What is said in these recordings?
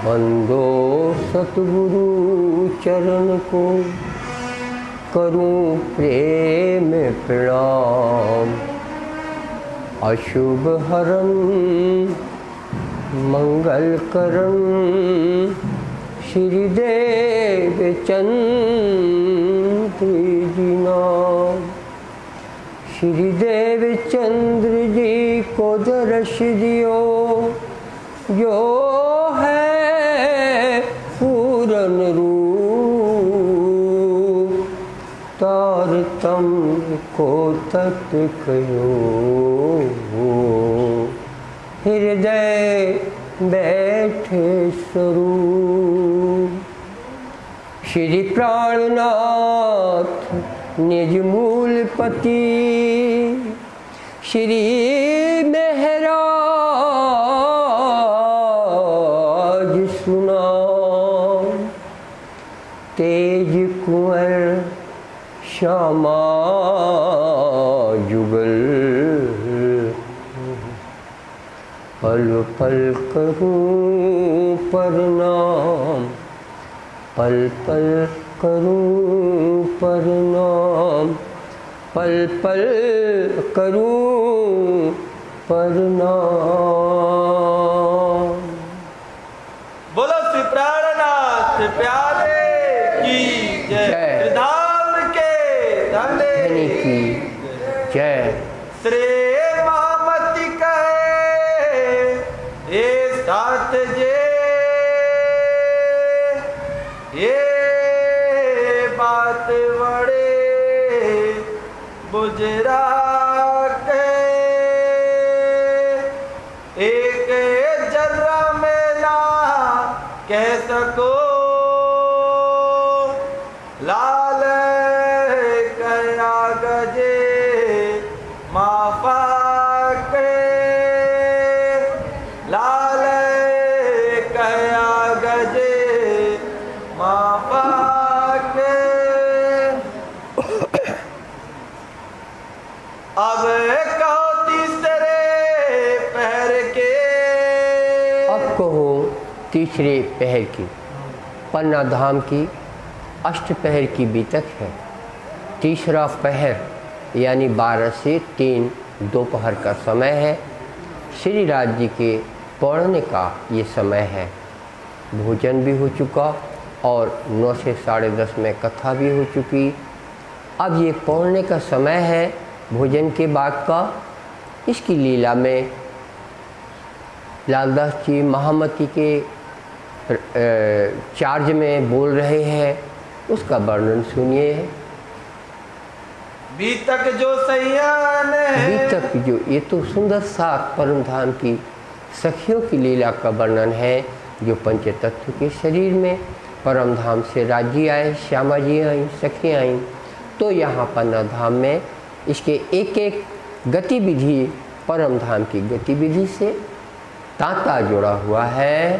बंदो सतगुरु चरण को करूं प्रेम प्रणाम। अशुभ हरण मंगल करण श्री देव चंद्र जी नाम। श्री देव चंद्र जी को दर्श दियो जो है पूरन रूप। तारतम्य को तत् कयो हृदय बैठे स्वरूप। श्री प्राणनाथ निज मूल पति श्री महराज सुनाम। तेज कुंवर श्यामा जुगल पल पल करूं प्रणाम। पल पल करूं प्रणाम। पल पल करूं प्रणाम। बोलो श्री प्राणनाथ प्यारे की जय। धाम के धनी की जय। श्री महामति कहे ये साथ जे ये बात बड़े बुजरा के एक जर्रा में ना कह सको। लाल कया गजे माफा के लाल कया गजे माफा के। अब कहो तीसरे पहर के। अब कहो तीसरे पहर की। पन्ना धाम की अष्ट पहर की बीतक है। तीसरा पहर यानी 12 से 3 दोपहर का समय है। श्री राज जी के पौड़ने का ये समय है। भोजन भी हो चुका और 9 से 10:30 में कथा भी हो चुकी। अब ये पौड़ने का समय है भोजन के बाद का। इसकी लीला में लालदास जी महामती के चार्ज में बोल रहे हैं, उसका वर्णन सुनिए। बीतक जो सैयान बीतक जो, ये तो सुंदर सा परम धाम की सखियों की लीला का वर्णन है जो पंचतत्व के शरीर में परम धाम से राज्य आए, श्यामा जी आई, सखी आई। तो यहाँ पन्ना धाम में इसके एक एक गतिविधि परम धाम की गतिविधि से तांता जुड़ा हुआ है।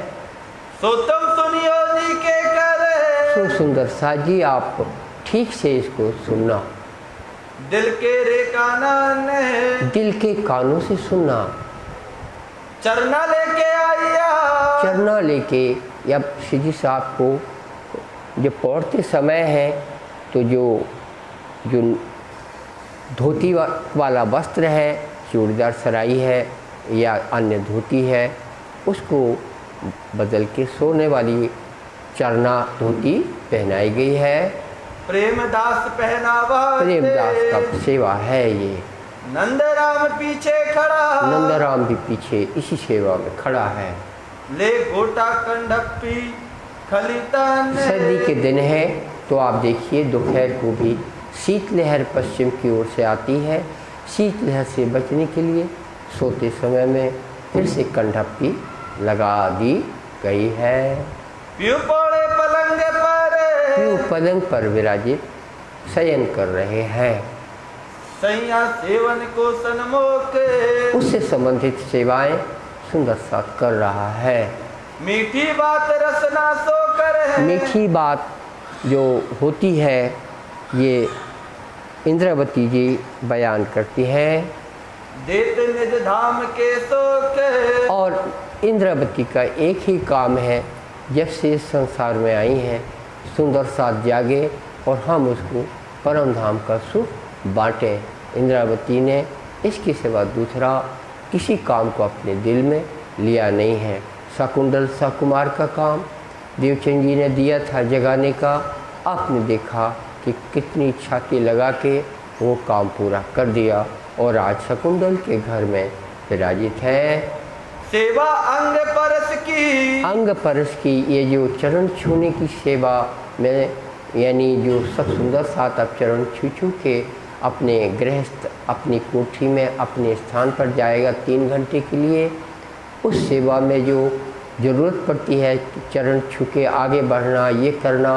सो तुम सुनियो जी के करे। सो सुंदर सा जी आप ठीक से इसको सुनना। दिल के रे काना ने दिल के कानों से सुनना। चरना लेके आइया। चरना लेके या श्री जी साहब को जब पौड़ते समय है तो जो धोती वाला वस्त्र है, चूड़ीदार सराई है या अन्य धोती है, उसको बदल के सोने वाली चरना धोती पहनाई गई है। प्रेमदास पहनावा। प्रेमदास का सेवा है ये। नंदराम पीछे खड़ा। नंदराम भी पीछे इसी सेवा में खड़ा है। ले गोटा कंडप्पी खलीतन। सर्दी के दिन है तो आप देखिए दोपहर को भी शीतलहर पश्चिम की ओर से आती है। शीतलहर से बचने के लिए सोते समय में फिर से कंडप्पी लगा दी गई है। प्यू पलंग पर। प्यू पलंग पर विराजित शयन कर रहे हैं। सैया सेवन को सन्मुख। उससे संबंधित सेवाएं सुंदर साथ कर रहा है। मीठी बात रसना सो कर। मीठी बात जो होती है ये इंद्रावती जी बयान करती हैं। देते निज धाम के सोख। और इंद्रावती का एक ही काम है जब से इस संसार में आई हैं सुंदर साथ जागे और हम उसको परम धाम का सुख बांटें। इंद्रावती ने इसके सिवा दूसरा किसी काम को अपने दिल में लिया नहीं है। शकुंतल सकुमार का काम देवचंद जी ने दिया था जगाने का। आपने देखा कि कितनी छाती लगा के वो काम पूरा कर दिया और आज शकुंतल के घर में विराजित है। सेवा अंग परस की, अंग परस की, ये जो चरण छूने की सेवा में, यानी जो सब सुंदर साथ अब चरण छू छू के अपने गृहस्थ अपनी कोठी में अपने स्थान पर जाएगा 3 घंटे के लिए, उस सेवा में जो ज़रूरत पड़ती है चरण छू के आगे बढ़ना, ये करना,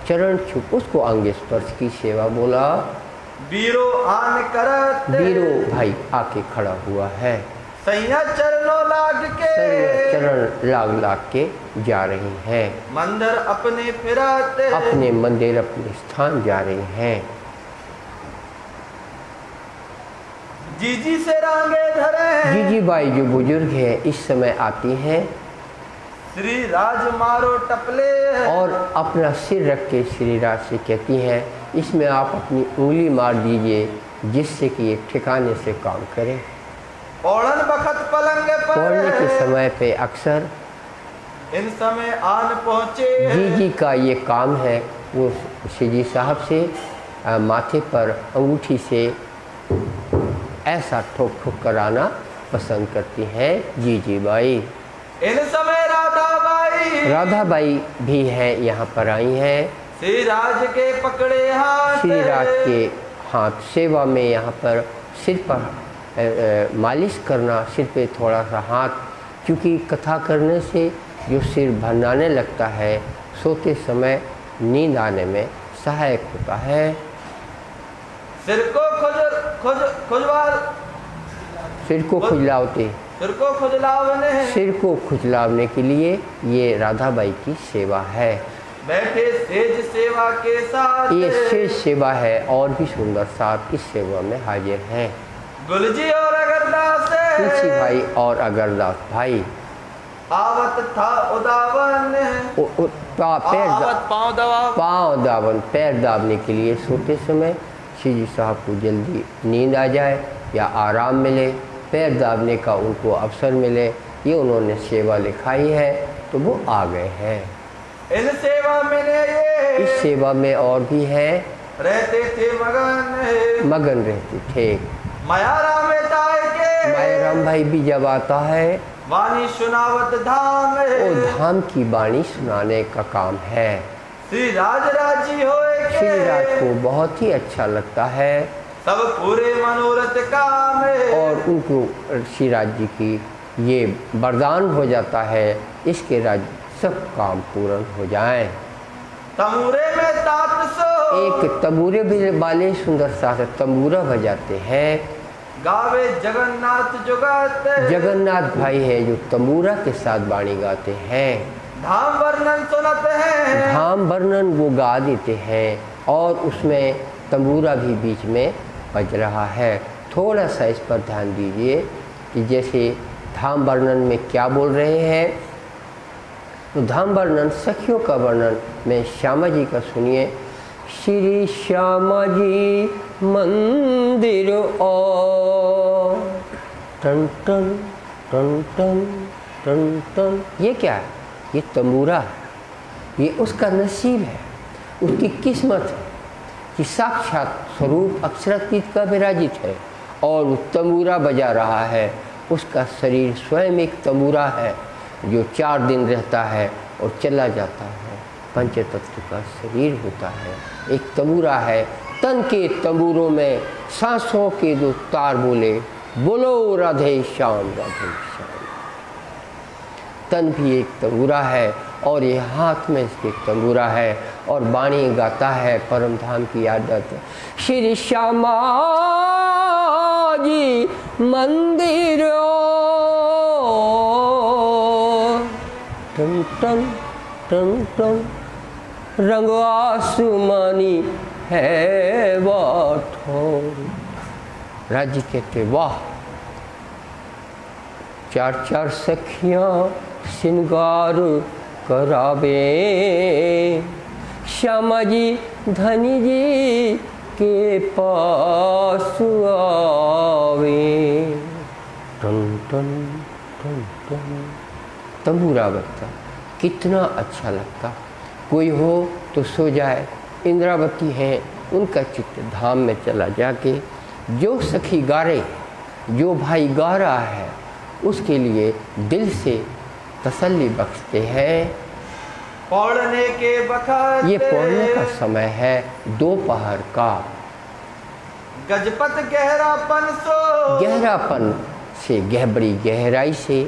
चरण छू, उसको अंग स्पर्श की सेवा बोला। बीरो आन करत, बीरो भाई आके खड़ा हुआ है। सैया चरणों लाग के, चरण लाग लाग के जा रही हैं। मंदिर अपने फिरते, अपने मंदिर अपने स्थान जा रही हैं। जीजी से रांगे धरे, जीजी बाई जो बुजुर्ग है इस समय आती हैं श्री राज मारो टपले, और अपना सिर रख के श्री राज से कहती हैं इसमें आप अपनी उंगली मार दीजिए जिससे कि एक ठिकाने से काम करें। औड़न बखत पलंग पर, पौड़ने के समय पे अक्सर इन समय आन पहुँचे, जीजी का ये काम है। वो श्री साहब से माथे पर अंगूठी से ऐसा ठोक ठोक कराना पसंद करती हैं जीजी बाई। इन समय राधा बाई भी हैं, यहाँ पर आई हैं। श्री राज के पकड़े हाथ, श्री राज के हाथ सेवा में यहाँ पर सिर पर मालिश करना, सिर पे थोड़ा सा हाथ, क्योंकि कथा करने से जो सिर भरनाने लगता है सोते समय नींद आने में सहायक होता है। सिर को सिर को खुजलावते, सिर को खुजलावने, सिर को खुजलावने के लिए ये राधाबाई की सेवा है। बैठे सेज सेवा के साथ, ये सेज सेवा है और भी सुंदर साथ इस सेवा में हाजिर हैं। गुलजी और अगरदास, तुलसी भाई और अगरदास भाई। आवत था उदावन, पाँव दावन, पैर दाबने के लिए सोते समय श्री जी साहब को जल्दी नींद आ जाए या आराम मिले, पैर दाबने का उनको अवसर मिले, ये उन्होंने सेवा लिखाई है तो वो आ गए हैं। इन सेवा में ये, इस सेवा में और भी है, रहते थे मगन रहते थे। मायाराम के, मायाराम भाई भी जब आता है वाणी सुनावत धाम, वो धाम की वाणी सुनाने का काम है। श्री राज राजी होए के, श्री राज को बहुत ही अच्छा लगता है, सब पूरे मनोरथ काम, और उनको श्री राज जी की ये वरदान हो जाता है इसके राज सब काम पूर्ण हो जाएं। तमूरे में तात सो, एक तंबूरे वाले सुंदर सा तंबूरा बजाते हैं। गावे जगन्नाथ जुगाते, जगन्नाथ भाई है जो तंबूरा के साथ वाणी गाते हैं। धाम वर्णन सुनते हैं, धाम वर्णन वो गा देते हैं और उसमें तंबूरा भी बीच में बज रहा है। थोड़ा सा इस पर ध्यान दीजिए कि जैसे धाम वर्णन में क्या बोल रहे हैं, तो धाम वर्णन सखियों का वर्णन में श्यामा जी का सुनिए। श्री श्यामा जी मंदिर ओ टन टन टन टन टन टन, ये क्या है? ये तंबूरा है, ये उसका नसीब है, उसकी किस्मत है कि साक्षात स्वरूप अक्षरातीत का विराजित है और वो तंबूरा बजा रहा है। उसका शरीर स्वयं एक तंबूरा है जो 4 दिन रहता है और चला जाता है। पंचतत्व का शरीर होता है, एक तंबूरा है। तन के तंबूरों में सांसों के जो तार बोले, बोलो राधे श्याम राधे श्याम। तन भी एक तंबूरा है और ये हाथ में इसके तंबूरा है और वाणी गाता है परम धाम की आदत। श्री श्यामा जी मंदिर टन टन टन टन, रंग आसमानी है बाठौर। राजी कहते वाह, 4 4 सखियाँ श्रृंगार करावे, श्यामा जी धनी जी के पास आवे। टन टन टन टन तंबूरा बजता, कितना अच्छा लगता। कोई हो तो सो जाए। इंद्रावती हैं, उनका चित्त धाम में चला जाके जो सखी गा रही, जो भाई गा रहा है, उसके लिए दिल से तसल्ली बख्शते हैं। पौड़ने के बखत ये पौड़ने का समय है दोपहर का। गजपत गहरापन सो, गहरापन से बड़ी गहराई से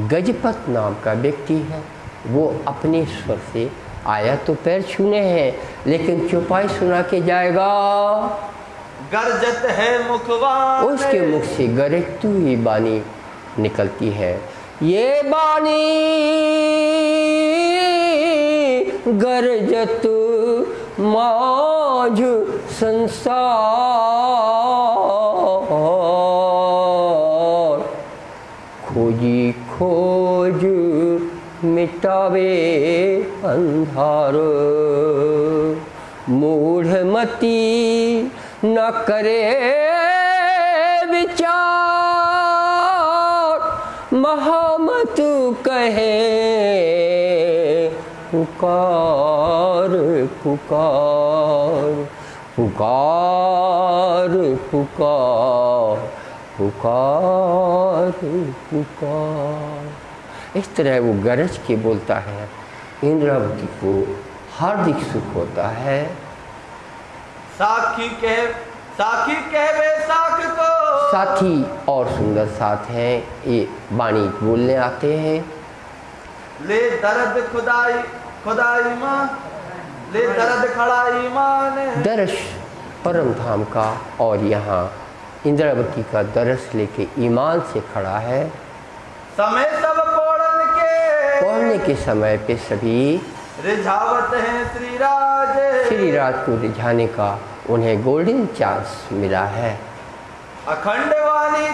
गजपत नाम का व्यक्ति है, वो अपने स्वर से आया तो पैर छूने हैं, लेकिन चौपाई सुना के जाएगा। गरजत है मुखवान, उसके मुख से गरजती हुई बानी निकलती है। ये बानी गरजत माझ संसार, खोजी खोज मिटावे अंधार, मूढ़मती न करे विचार, महामत कहे पुकार पुकार पुकार पुकार पुकार पुकार। इस तरह वो गरज के बोलता है। इंद्रावती को हार्दिक सुख होता है। साखी कहवे साख को, साथी और सुंदर साथ हैं, ये वाणी बोलने आते हैं। ले दर्द खुदाई खुदाई माँ, ले दर्द खड़ाई माँ ने। दर्श परम धाम का, और यहाँ इंद्रावती का दर्श लेके ईमान से खड़ा है। समय सब पढ़ने के समय पे सभी रिझावत हैं श्रीराज, श्रीराज को रिझाने का उन्हें गोल्डन चांस मिला है। अखंड वाणी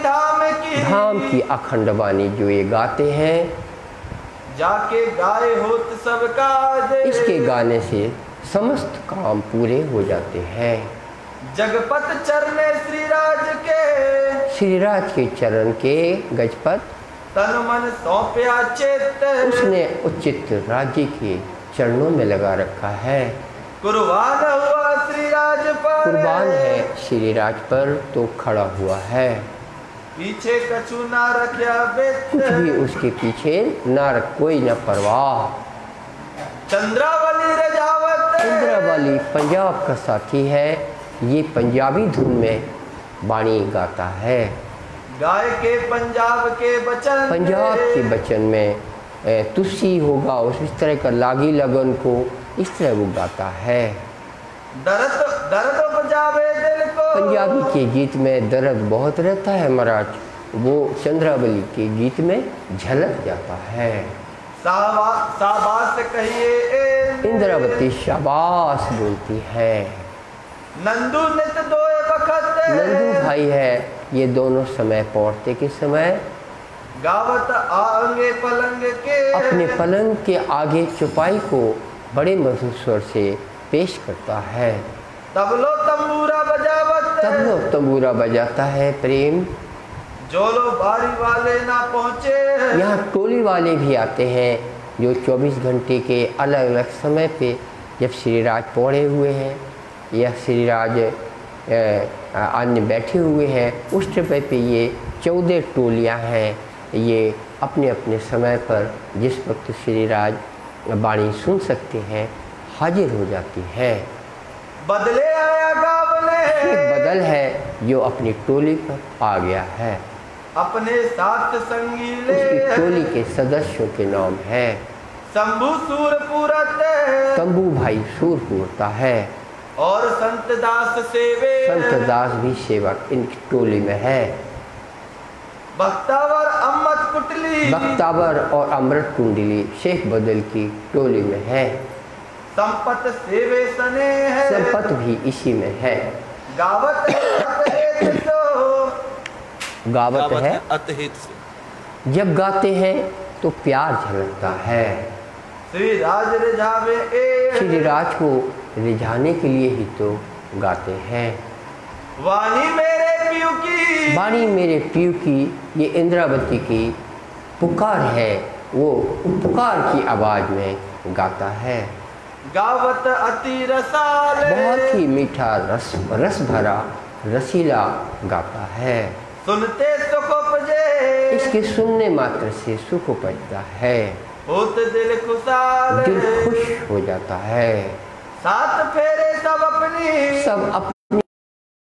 धाम की अखंड वाणी जो ये गाते हैं, जाके गाए होत सब काज, इसके गाने से समस्त काम पूरे हो जाते हैं। जगपत चरने श्रीराज के, श्रीराज के चरण के गजपत तन मन सौंपया चित्त, उसने उचित राज्य के चरणों में लगा रखा है। कुर्बान हुआ श्रीराज पर, कुर्बान है श्रीराज पर तो खड़ा हुआ है। पीछे कछु ना रखया बेत, कुछ भी उसके पीछे ना रख, कोई न परवाह। चंद्रावली रजावत, चंद्रावली पंजाब का साथी है। ये पंजाबी धुन में वाणी गाता है। गाय के पंजाब के बचन, पंजाब के बचन में तुसी होगा, उस तरह का लागी लगन को इस तरह वो गाता है। दर्द दर्द बजावे दिल को, पंजाबी के गीत में दर्द बहुत रहता है महाराज, वो चंद्रावली के गीत में झलक जाता है। शाबाश कहिए इंद्रावती शाबाश बोलती है। नंदू नित दोए बखत, नंदू भाई है, ये दोनों समय पौड़ते के समय गावत आंगे पलंग के, अपने पलंग के आगे चौपाई को बड़े मधुर स्वर से पेश करता है। तबलो तंबूरा बजावत, तबलो तंबूरा बजाता है प्रेम। जो लो बारी वाले ना पहुँचे, यहाँ टोली वाले भी आते हैं जो 24 घंटे के अलग अलग समय पे, जब श्रीराज पौड़े हुए हैं या श्रीराज अन्य बैठे हुए हैं, उस समय पे ये 14 टोलियाँ हैं। ये अपने अपने समय पर जिस वक्त श्रीराज वाणी सुन सकते हैं हाजिर हो जाती है। बदले आया गावने, एक बदल है जो अपनी टोली पर आ गया है। अपने साथ संगी ले, उसकी टोली के सदस्यों के नाम है शंभू सूरपुरत, तंबू भाई सूरपुरता है, और संत दास सेवे, संत दास भी सेवक इनकी टोली में है। बख्तावर अमृत कुटली, बख्तावर और अमृत कुंडली शेख बदल की टोली में है। संपत सेवे सने है, संपत भी इसी में है। गावत गावत है अतहित से, जब गाते हैं तो प्यार झलकता है। श्री राज रिझावे श्री राज को रिझाने के लिए ही तो गाते हैं। वाणी मेरे पियू की, वाणी मेरे पियू की, ये इंद्रावती की पुकार है, वो पुकार की आवाज में गाता है। गावत अति रसाले, बहुत ही मीठा रस भरा रसीला गाता है। सुनते सुख उपजे, इसके सुनने मात्र से सुख उपजता है। होत दिल खुशाल, दिल खुश हो जाता है। साथ फेरे सब अपनी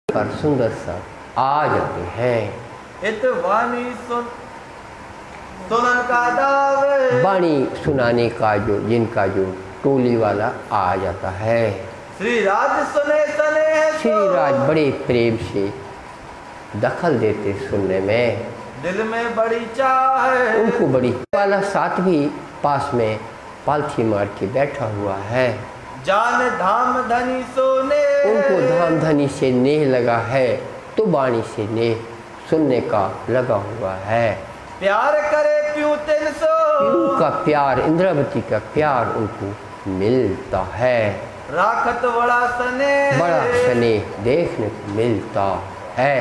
पर सुंदर सा आ जाते हैं। इत वाणी सुनन का दावे, वाणी सुनाने का जिनका जो टोली वाला आ जाता है। श्री राज सुने सने, श्री राज बड़े प्रेम से दखल देते सुनने में। दिल में बड़ी चाह है, उनको बड़ी वाला साथ भी पास में पालथी मार के बैठा हुआ है। जान धाम धनी सोने, उनको धाम धनी से नेह लगा है, तो वाणी से नेह सुनने का लगा हुआ है। प्यार करे प्यूं तिन सो, प्यू का प्यार, इंद्रावती का प्यार उनको मिलता है। राखत बड़ा सने, बड़ा स्नेह देखने को मिलता है।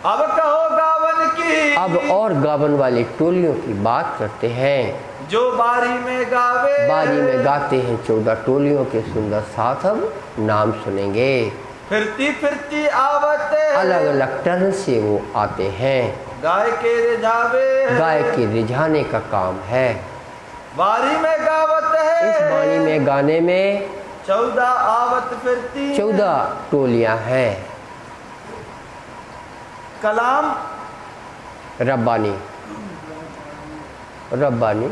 अब कहो गावन की, अब और गावन वाली टोलियों की बात करते हैं, जो बारी में गावे, बारी में गाते हैं। 14 टोलियों के सुंदर साथ अब नाम सुनेंगे। फिरती फिरती आवत, अलग अलग टर्न से वो आते हैं। गाय के रिझावे, गाय के रिझाने का काम है। बारी में गावत है, इस वाणी में गाने में 14 आवत फिरती, 14 टोलियां हैं। कलाम रब्बानी, रब्बानी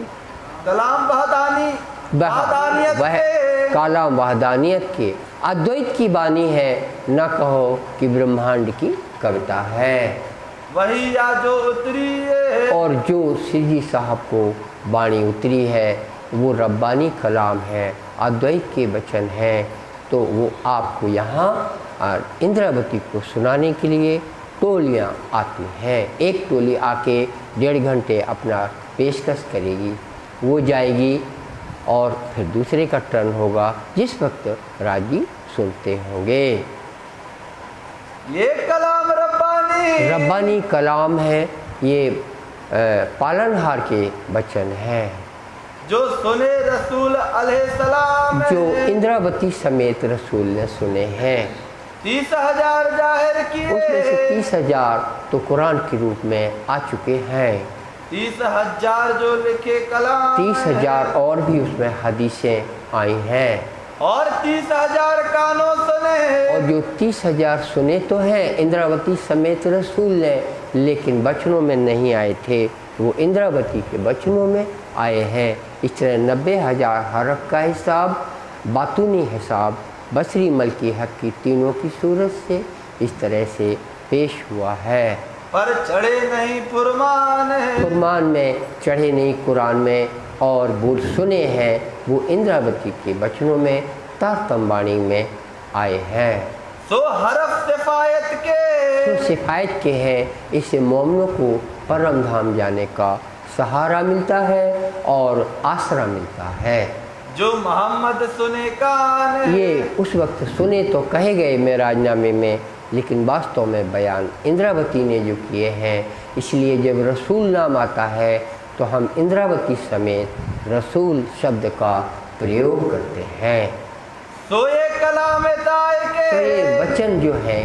कलाम वहदानी, वहदानियत वह के, कालाम वहदानियत के अद्वैत की बानी है। न कहो कि ब्रह्मांड की कविता है। वही या जो उतरी है, और जो सिरजी साहब को बाणी उतरी है वो रब्बानी कलाम है, अद्वैत के वचन हैं। तो वो आपको यहाँ इंद्रावती को सुनाने के लिए टोलियाँ आती हैं। एक टोली आके 1.5 घंटे अपना पेशकश करेगी, वो जाएगी और फिर दूसरे का टर्न होगा, जिस वक्त राजी सुनते होंगे। ये कलाम रब्बानी, रब्बानी कलाम है, ये पालनहार के वचन हैं, जो सुने रसूल अलैहिस्सलाम, जो इंद्रावती समेत रसूल ने सुने हैं। 30,000 जाहिर किए, उसमें से 30,000 तो कुरान के रूप में आ चुके हैं। 30,000 जो लिखे कलाम, 30,000 और भी उसमें हदीसें आई हैं। और 30,000 कानों सुने, और जो 30,000 सुने तो हैं इंद्रावती समेत रसूल ने, लेकिन वचनों में नहीं आए थे, वो इंद्रावती के वचनों में आए हैं। इस तरह 90,000 हरफ का हिसाब, बातूनी हिसाब बसरी मलकी हक की तीनों की सूरत से इस तरह से पेश हुआ है। पर चढ़े नहीं फुरमान, फुरमान में चढ़े नहीं कुरान में, और वो सुने हैं वो इंद्रावती के वचनों में तारतम वाणी में आए हैं। सो हरफ सिफायत के, तो सिफायत के हैं। इससे मोमिनों को परम धाम जाने का सहारा मिलता है और आसरा मिलता है। जो मोहम्मद सुने कान, ये उस वक्त सुने तो कहे गए मेराजनामे में, लेकिन वास्तव में बयान इंद्रावती ने जो किए हैं। इसलिए जब रसूल नाम आता है तो हम इंद्रावती समेत रसूल शब्द का प्रयोग करते हैं। सोए कलाम ताए के, तो ये वचन जो है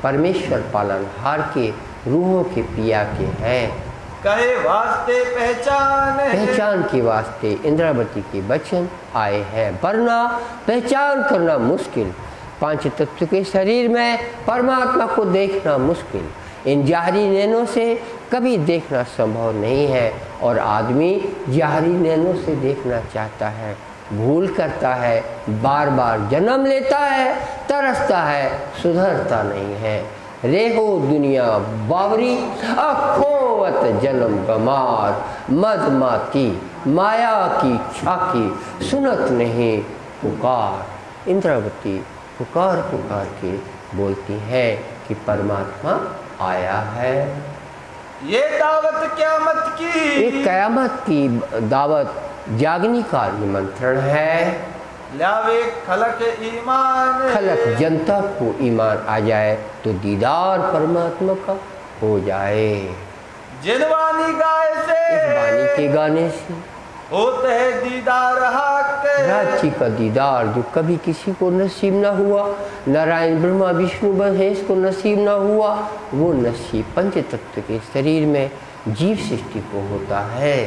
परमेश्वर पालनहार के रूहों के पिया के हैं। कहे वास्ते पहचान, पहचान के वास्ते इंद्रावती के वचन आए हैं, वरना पहचान करना मुश्किल। 5 तत्व के शरीर में परमात्मा को देखना मुश्किल, इन जाहरी नैनों से कभी देखना संभव नहीं है। और आदमी जाहरी नैनों से देखना चाहता है, भूल करता है, बार बार जन्म लेता है, तरसता है, सुधरता नहीं है। रेहो दुनिया बावरी अखोवत जन्म गमार, मदमाती माया की छाकी सुनत नहीं पुकार। इंद्रावती पुकार पुकार के बोलती है कि परमात्मा आया है। ये दावत क़यामत की, एक क़यामत की दावत जागने का निमंत्रण है। ल्यावे खलक ईमान, खलक जनता को ईमान आ जाए तो दीदार परमात्मा का हो जाए। जिन वाणी गाए से, इस वाणी के गाने से होते है दीदार हक, राज्य का दीदार जो कभी किसी को नसीब ना हुआ, नारायण ब्रह्मा विष्णु महेश को नसीब ना हुआ, वो नसीब पंच तत्व के शरीर में जीव सृष्टि को होता है।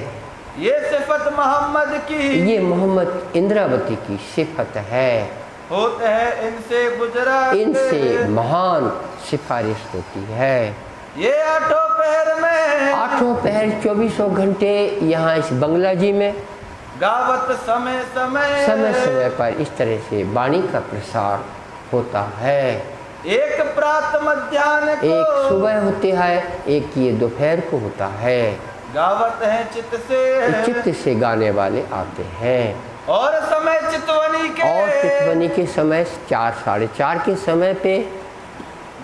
ये सिफत मोहम्मद की, ये मोहम्मद इंद्रावती की सिफत है। होते हैं इनसे गुजरा, इनसे महान सिफारिश होती है। ये आठों पहर में, आठों पहर 24 घंटे यहाँ इस बंगला जी में गावत समय समय, समय समय पर इस तरह से वाणी का प्रसार होता है। एक प्रात मध्याह्न को, एक सुबह होती है, एक ये दोपहर को होता है। गावत है चित्त से, चित्त से गाने वाले आते हैं। और समय चितवनी के, और चितवनी के समय 4 साढ़े 4 के समय पे,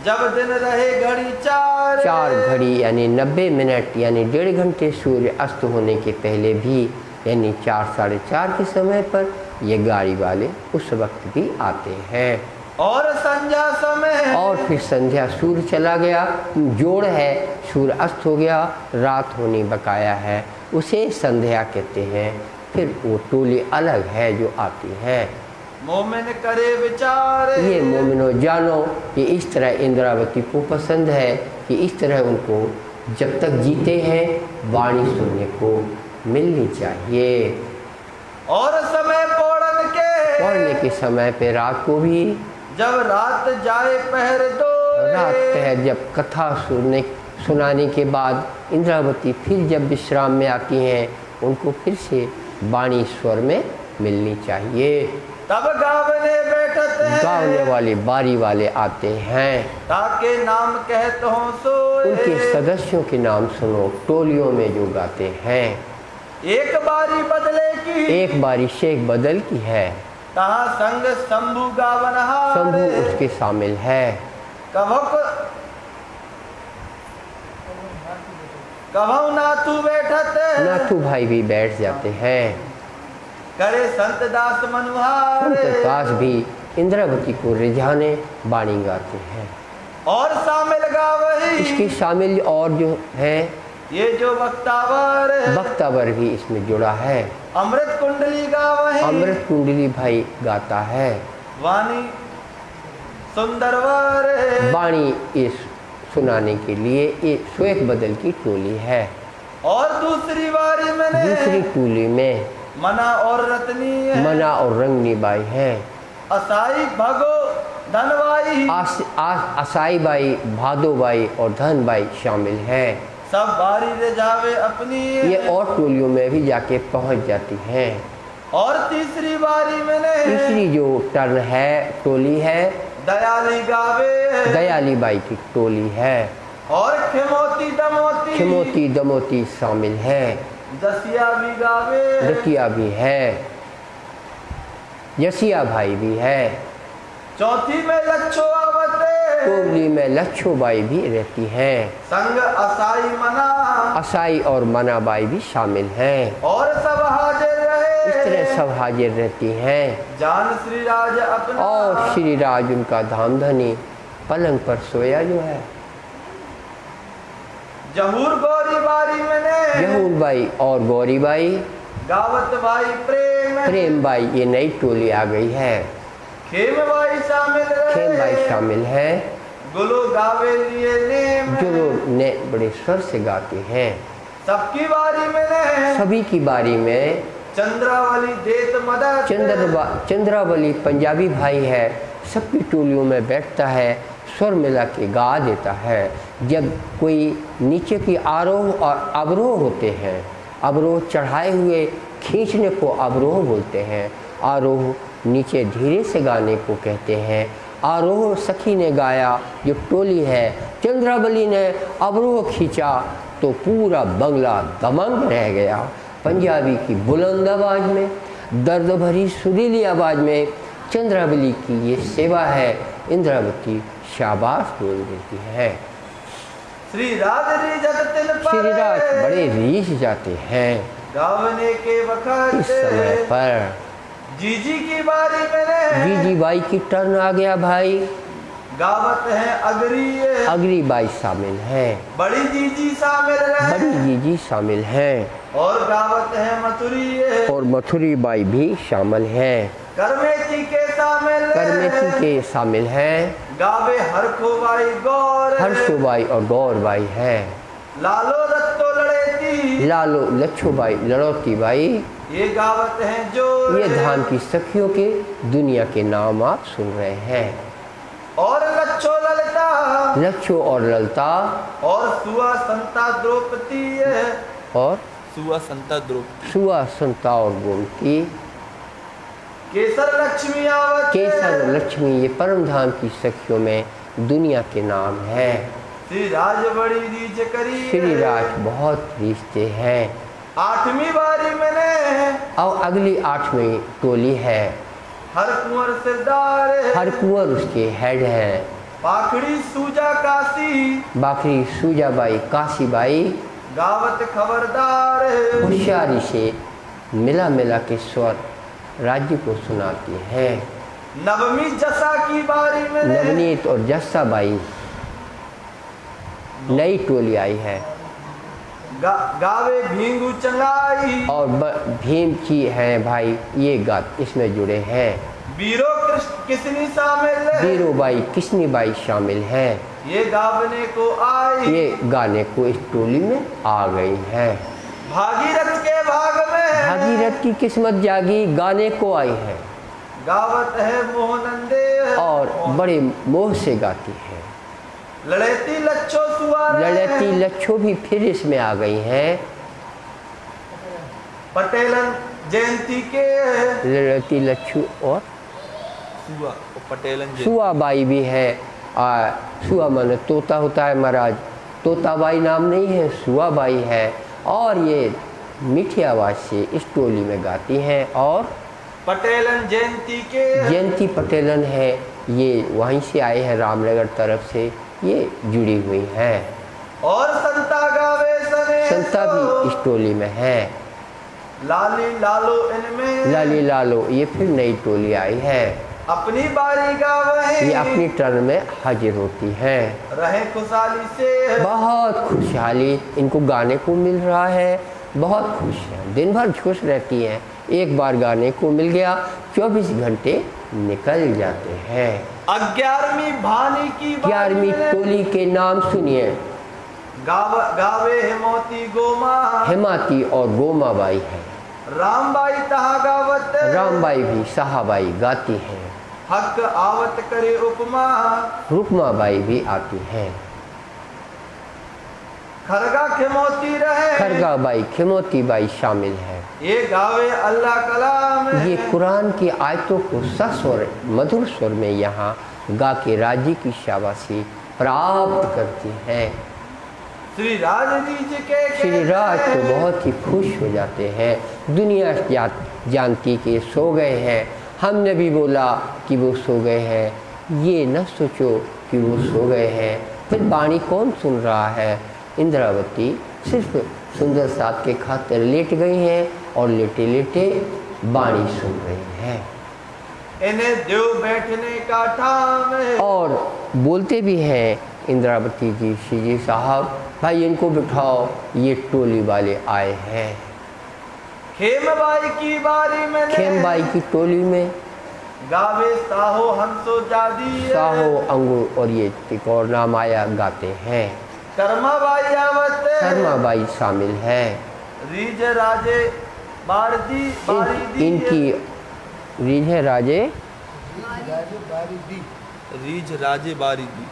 जब दिन रहे घड़ी 4 घड़ी यानी 90 मिनट यानी 1.5 घंटे सूर्य अस्त होने के पहले भी यानी 4 साढ़े 4 के समय पर ये गाड़ी वाले उस वक्त भी आते हैं। और संध्या समय, और फिर संध्या सूर्य चला गया, जोड़ है, सूर्य अस्त हो गया, रात होनी बकाया है, उसे संध्या कहते हैं। फिर वो टोली अलग है जो आती है। मोमिन करे विचार, ये मोमिनो जानो कि इस तरह इंद्रावती को पसंद है कि इस तरह उनको जब तक जीते हैं वाणी सुनने को मिलनी चाहिए। और समय पढ़ने के समय पे रात को भी, जब रात जाए पहर दो, रात पहर जब कथा सुनाने के बाद इंद्रावती फिर जब विश्राम में आती हैं, उनको फिर से वाणी स्वर में मिलनी चाहिए। तब गावने बैठते हैं, गावने वाले बारी वाले आते हैं, ताके नाम कहते हो सोए, उनके सदस्यों के नाम सुनो, टोलियों में जो गाते हैं। एक बारी बदले की, एक बारी शेख बदल की है, तहाँ संग शंभु गावनहार, शंभु उसके शामिल है। कभौ नाथू बैठते, नाथू भाई भी बैठ जाते हैं। करे संत दास मनुहार, संत दास भी इंद्रावती को रिझाने वाणी गाते हैं। और शामिल गावही, इसकी शामिल और जो है ये जो वक्तावर, वक्तावर भी इसमें जुड़ा है। अमृत कुंडली गावही, अमृत कुंडली भाई गाता है। वाणी सुंदरवर, वाणी इस सुनाने के लिए ये श्वेत बदल की टोली है। और दूसरी बारी में दूसरी टोली में मना और रत्नी है, मना और रंगनी बाई है। असाई भगो धनवाई, असाई बाई, भादो बाई और धन बाई शामिल है। सब बारी रिझावे अपनी, ये और टोलियों में भी जाके पहुंच जाती हैं। और तीसरी बारी में तीसरी जो टर्न है टोली है दयाली गावे, दयाली बाई की टोली है। और खिमोती दमोती, खिमोती दमोती शामिल है। दसिया भी गावे, दतिया भी है, यसिया भाई भी है। चौथी में लच्छो आवते, टोली में लच्छो बाई भी रहती हैं। संग असाई मना, असाई और मना बाई भी शामिल हैं। और सब हाजिर रहे, इस तरह सब हाजिर रहती हैं। जान श्री राज अपना, और श्री राज उनका धामधनी पलंग पर सोया जो है। जहूर गौरी बारी में जहूर बाई और गौरी बाई, गावत भाई प्रेम, प्रेम बाई ये नई टोली आ गई है। खेम बाई शामिल रहे, खेम बाई शामिल है। गुलो गावे लिए नेम, जो लोग ने बड़े स्वर से गाते हैं। सबकी बारी में सभी की बारी में चंद्रावली देत मदद, चंद्रावली पंजाबी भाई है, सबकी टोलियों में बैठता है, स्वर मिला के गा देता है। जब कोई नीचे की आरोह और अवरोह होते हैं, अवरोह चढ़ाए हुए खींचने को अवरोह बोलते हैं, आरोह नीचे धीरे से गाने को कहते हैं। आरोह सखी ने गाया जो टोली है, चंद्रावली ने अवरोह खींचा तो पूरा बंगला दमंग रह गया। पंजाबी की बुलंद आवाज़ में, दर्द भरी सुरीली आवाज़ में चंद्रावली की ये सेवा है। इंद्रावती शाबाश बोल देती है। श्री राज श्री राज बड़े रीझ जाते हैं। गावने के वक्त इस समय पर जीजी की बारी में जीजी बाई की टर्न आ गया भाई। गावत है अगरी अगली बाई शामिल है, बड़ी जीजी शामिल है, बड़ी जीजी शामिल है, और गावत है मथुरी और मथुरी बाई भी शामिल है, करमेती के शामिल करमेती के शामिल है, गावे हरखोबाई गौर हर्षोबाई और गौरबाई है, लालो रत्तो लड़ेती लालो लच्छोबाई लड़ौती बाई। ये गावत है जो ये धाम की सखियों के दुनिया के नाम आप सुन रहे हैं। और लच्छो ललिता लच्छो और ललता और सुआ संता द्रौपदी और सुआ संता द्रौपदी, सुआ संता और गोमती, केसर लक्ष्मी आवत केसर लक्ष्मी, ये परम धाम की सखियों में दुनिया के नाम है। श्री राज बड़ी रीझ करी श्री राज बहुत रिश्ते हैं। 8वीं बारी मैंने अब अगली 8वीं टोली है। हर कुंवर सरदार हर कुंवर उसके हेड है। पाखड़ी सूजा काशी बाखरी सूजाबाई काशीबाई गावत खबरदार होशियारी से मिला मिला के स्वर राज्य को सुनाती है। 9वीं जसा की बारी में नवनीत और जस्साबाई नई टोली आई है। गावे भींगू चंगाई और भीम की है भाई, ये गात इसमें जुड़े हैं। बीरो कृष्ण किसनी शामिल है, बीरोबाई किसनीबाई शामिल है। ये गावने को आई, ये गाने को इस टोली में आ गई है। भागीरथ के भाग में भागीरथ की किस्मत जागी, गाने को आई है। गावत है मोहनंदे और बड़े मोह से गाती है। लड़ेती लच्छो सुआर लड़ेती लच्छो भी फिर इसमें आ गई हैं। पटेलन जयंती के लड़ेती लच्छू और सुआ पटेलन सुआबाई भी है। सुआ माने तोता होता है महाराज, तोताबाई नाम नहीं है, सुआबाई है। और ये मीठी आवाज़ से इस टोली में गाती हैं। और पटेलन जयंती के जयंती पटेलन है, ये वहीं से आए हैं रामनगर तरफ से, ये जुड़ी हुई हैं। और संता गावे सने संता भी इस टोली में है। लाली लालो इनमें लाली लालो ये फिर नई टोली आई है। अपनी बारी गावे ये अपनी टर्न में हाजिर होती हैं। रहे खुशहाली से बहुत खुशहाली इनको गाने को मिल रहा है, बहुत खुश हैं, दिन भर खुश रहती हैं। एक बार गाने को मिल गया 24 घंटे निकल जाते हैं। 11वीं भानी की 11वीं टोली के नाम सुनिए। गावे हेमोती गोमा हेमाती और गोमाबाई है। रामबाई तहा गावत रामबाई भी साहाबाई गाती हैं। हक आवत करे उपमा रुकमाबाई भी आती हैं। खरगा खेमोती रहे खरगाबाई खेमोतीबाई शामिल है। ये गावे अल्लाह कलाम ये कुरान की आयतों को सस्वर मधुर स्वर में यहाँ गा के राज्य की शाबाशी प्राप्त करती हैं। श्री राज तो बहुत ही खुश हो जाते हैं। दुनिया जानती कि सो गए हैं, हमने भी बोला कि वो सो गए हैं, ये न सोचो कि वो सो गए हैं। फिर वाणी कौन सुन रहा है? इंद्रावती सिर्फ सुंदर साथ के खातिर लेट गई हैं और लेटे लेटे वाणी सुन रही हैं। इन्हें देव बैठने का ठाम है। और बोलते भी हैं इंद्रावती जी, श्री साहब भाई इनको बिठाओ, ये टोली वाले आए हैं। खेमबाई की बारी में खेमबाई की टोली में गावे साहो हंसो जादी साहो अंगूर और ये एक और नाम आया गाते हैं। कर्माबाई आवत शर्माबाई शामिल है। रीझ राजे बारदी इनकी रीझ राजे रीझ राजे बारीदी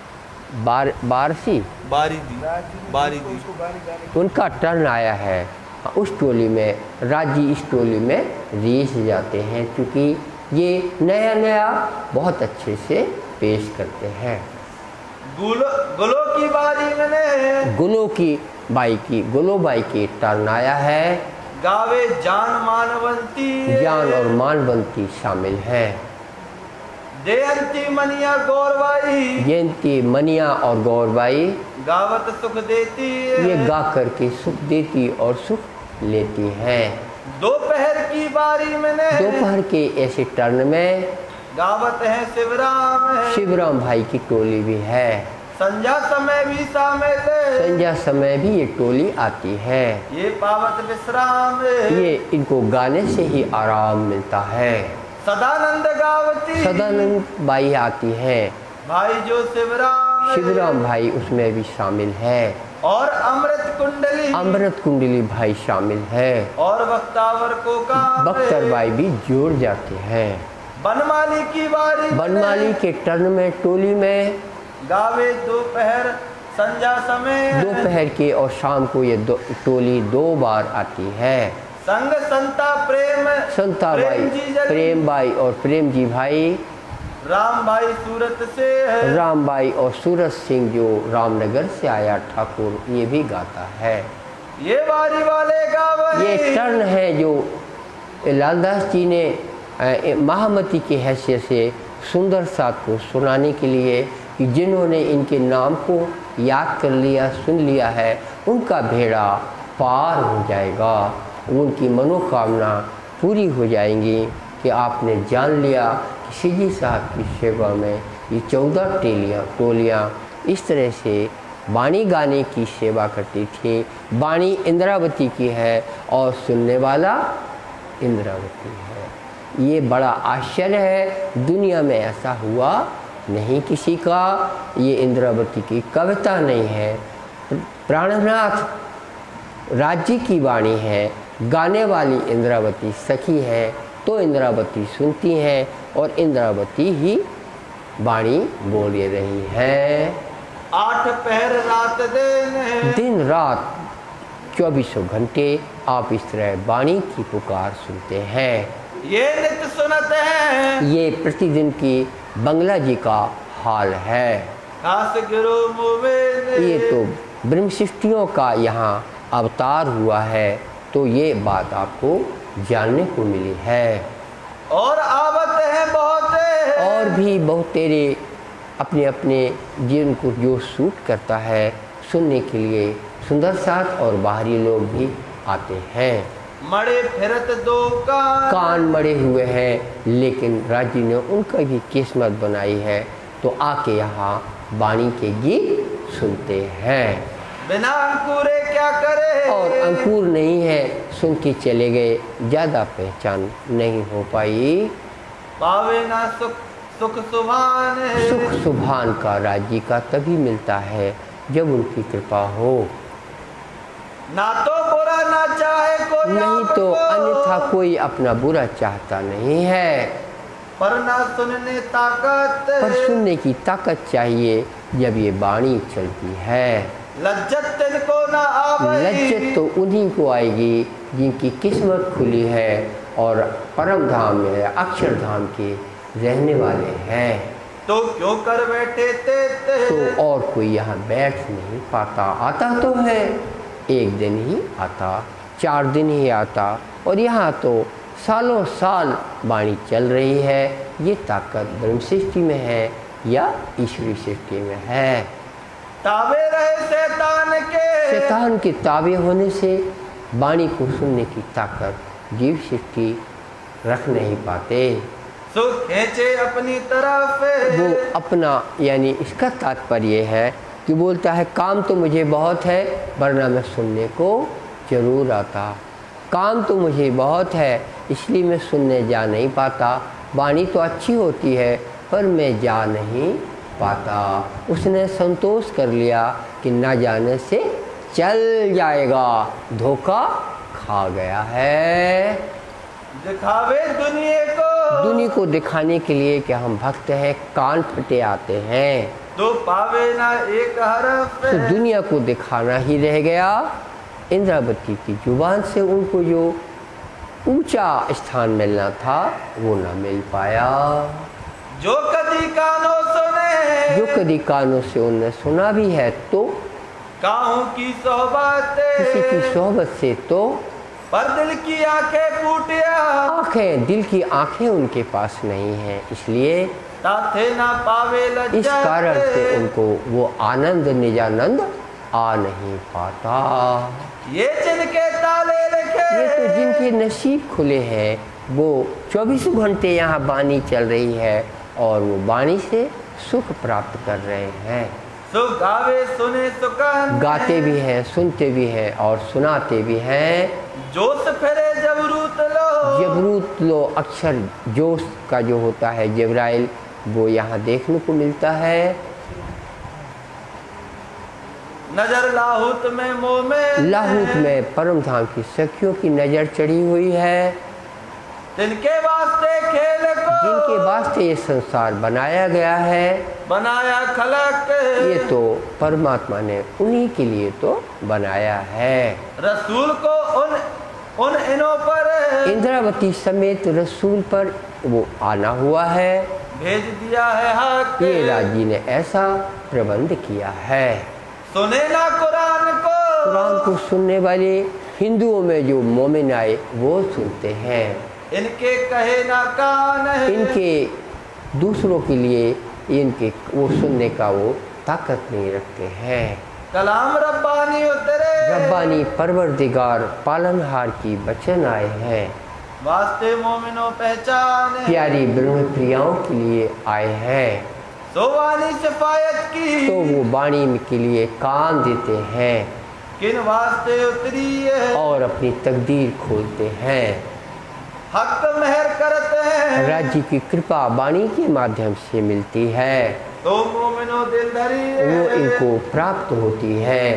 बारसी बारीदी उनका टर्न आया है। उस टोली में राजी इस टोली में रीझ जाते हैं, क्योंकि ये नया नया बहुत अच्छे से पेश करते हैं। गुलो की बारी में गुलो बाई की टर्न आया है। गावे जान मानवंती जान और मानवंती शामिल है। जयंती मनिया गौरबाई जयंती मनिया और गौरबाई गावत सुख देती ये गा करके सुख देती और सुख लेती हैं। दोपहर की बारी में दोपहर के ऐसे टर्न में गावत है शिवराम, शिवराम भाई की टोली भी है। संध्या समय भी शामिल, संध्या समय भी ये टोली आती है। ये पावत विश्राम, ये इनको गाने से ही आराम मिलता है। सदानंद गावती, सदानंद बाई आती है। भाई जो शिवराम, शिवराम भाई उसमें भी शामिल है। और अमृत कुंडली, अमृत कुंडली भाई शामिल है। और बख्तावर को काम, बख्तर बाई भी जोड़ जाते हैं। बनमाली की बारी, बनमाली के टर्न में टोली में गावे दोपहर संध्या समय, दोपहर के और शाम को ये टोली 2 बार आती है। संग संता प्रेम, संता बाई, प्रेम बाई और प्रेम जी भाई, राम भाई सूरत से है, राम बाई और सूरत सिंह जो रामनगर से आया ठाकुर, ये भी गाता है। ये बारी वाले गावरी, ये टर्न है जो लालदास जी ने महामती की हैसियत से सुंदर साथ को सुनाने के लिए, कि जिन्होंने इनके नाम को याद कर लिया, सुन लिया है, उनका भेड़ा पार हो जाएगा, उनकी मनोकामना पूरी हो जाएंगी। कि आपने जान लिया कि सीजी साहब की सेवा में ये 14 टोलियाँ इस तरह से वाणी गाने की सेवा करती थी। वाणी इंद्रावती की है और सुनने वाला इंद्रावती है। ये बड़ा आश्चर्य है, दुनिया में ऐसा हुआ नहीं किसी का। ये इंद्रावती की कविता नहीं है, प्राणनाथ राज्य की वाणी है। गाने वाली इंद्रावती सखी है, तो इंद्रावती सुनती हैं और इंद्रावती ही वाणी बोल रही है। 8 पहर रात दिन रात 24 घंटे आप इस तरह वाणी की पुकार सुनते हैं। ये नित्य सुनत है, ये प्रतिदिन की बंगला जी का हाल है। खास गिरो ये तो ब्रह्मशिष्टियों का यहाँ अवतार हुआ है, तो ये बात आपको जानने को मिली है। और आवत है बहुत, और भी बहुत तेरे अपने अपने जीवन को जो सूट करता है सुनने के लिए सुंदर साथ और बाहरी लोग भी आते हैं। मड़े फिरत 2 कान मड़े हुए हैं, लेकिन राजी ने उनका भी किस्मत बनाई है, तो आके यहाँ वाणी के गीत सुनते हैं। बिना अंकुरे क्या करे, और अंकुर नहीं है, सुन के चले गए, ज़्यादा पहचान नहीं हो पाई। पावे ना सुख सुख सुभान, सुख सुभान का राज्य का तभी मिलता है जब उनकी कृपा हो। ना तो बुरा ना चाहे कोई, नहीं तो अन्यथा कोई अपना बुरा चाहता नहीं है। पर ना सुनने ताकत, पर सुनने की ताकत चाहिए जब ये वाणी चलती है। लज्जत तिनको ना आवे, लज्जत तो उन्हीं को आएगी जिनकी किस्मत खुली है और परम धाम में अक्षरधाम के रहने वाले हैं। तो क्यों कर बैठे ते तो और कोई यहाँ बैठ नहीं पाता। आता तो है, 1 दिन ही आता, 4 दिन ही आता, और यहाँ तो सालों साल वाणी चल रही है। ये ताकत ब्रह्म सृष्टि में है या ईश्वरी सृष्टि में है। ताबे रहे शैतान के ताबे होने से वाणी को सुनने की ताकत जीव सृष्टि रख नहीं पाते। सुख खींचे अपनी तरफ, वो अपना, यानी इसका तात्पर्य है कि बोलता है काम तो मुझे बहुत है, वरना मैं सुनने को जरूर आता। काम तो मुझे बहुत है, इसलिए मैं सुनने जा नहीं पाता। वाणी तो अच्छी होती है, पर मैं जा नहीं पाता। उसने संतोष कर लिया कि ना जाने से चल जाएगा, धोखा खा गया है। दिखावे दुनिया को दिखाने के लिए कि हम भक्त हैं, कान फटे आते हैं, तो पावे ना एक हरफ, तो दुनिया को दिखाना ही रह गया। इंद्रावती की जुबान से उनको जो ऊंचा स्थान मिलना था वो ना मिल पाया। जो कदी कानों सुने, जो कदी कानों से उन्हें सुना भी है, तो काहू की सोहबत, किसी की सोहबत से, तो पर दिल की आंखें फूटिया, आंखें, दिल की आंखें उनके पास नहीं हैं, इसलिए ताथे ना पावे लज्जत, इस कारण से उनको वो आनंद निजानंद आ नहीं पाता। ये जिनके ताले लिखे, ये तो जिनके नसीब खुले हैं वो 24 घंटे यहाँ वाणी चल रही है और वो वाणी से सुख प्राप्त कर रहे हैं। सुख गावे सुने सुकन, गाते भी हैं, सुनते भी हैं और सुनाते भी हैं। जोश फिरे जबरूत लो, जबरूत लो अक्षर जोश का जो होता है जिब्राइल, वो यहाँ देखने को मिलता है। नजर लाहूत में मोमें, लाहूत में परम धाम की सखियों की नजर चढ़ी हुई है। जिनके वास्ते खेल को, जिनके वास्ते ये संसार बनाया गया है, बनाया खलक, ये तो परमात्मा ने उन्हीं के लिए तो बनाया है। रसूल को उन इनों पर, इंद्रावती समेत रसूल पर वो आना हुआ है। भेज दिया है हक, ये राजी ने ऐसा प्रबंध किया है। सुने ना कुरान को, कुरान को सुनने वाले हिंदुओं में जो मोमिन आए वो सुनते हैं। इनके कहे ना कान है, इनके दूसरों के लिए इनके वो सुनने का वो ताकत नहीं रखते हैं। कलाम रब्बानी उतरे, रब्बानी परवरदिगार पालनहार की वचन आए हैं। वास्ते मोमिनो पहचान, प्यारी ब्रह्म प्रियाओं के लिए आए हैं। तो वाणी सिफायत की, तो वो वाणी के लिए कान देते हैं किन वास्ते उतरी है, और अपनी तकदीर खोलते हैं। हक मेहर करते हैं, राज्य की कृपा वाणी के माध्यम से मिलती है, तो मोमिनो दिल धरी है, वो इनको प्राप्त होती है।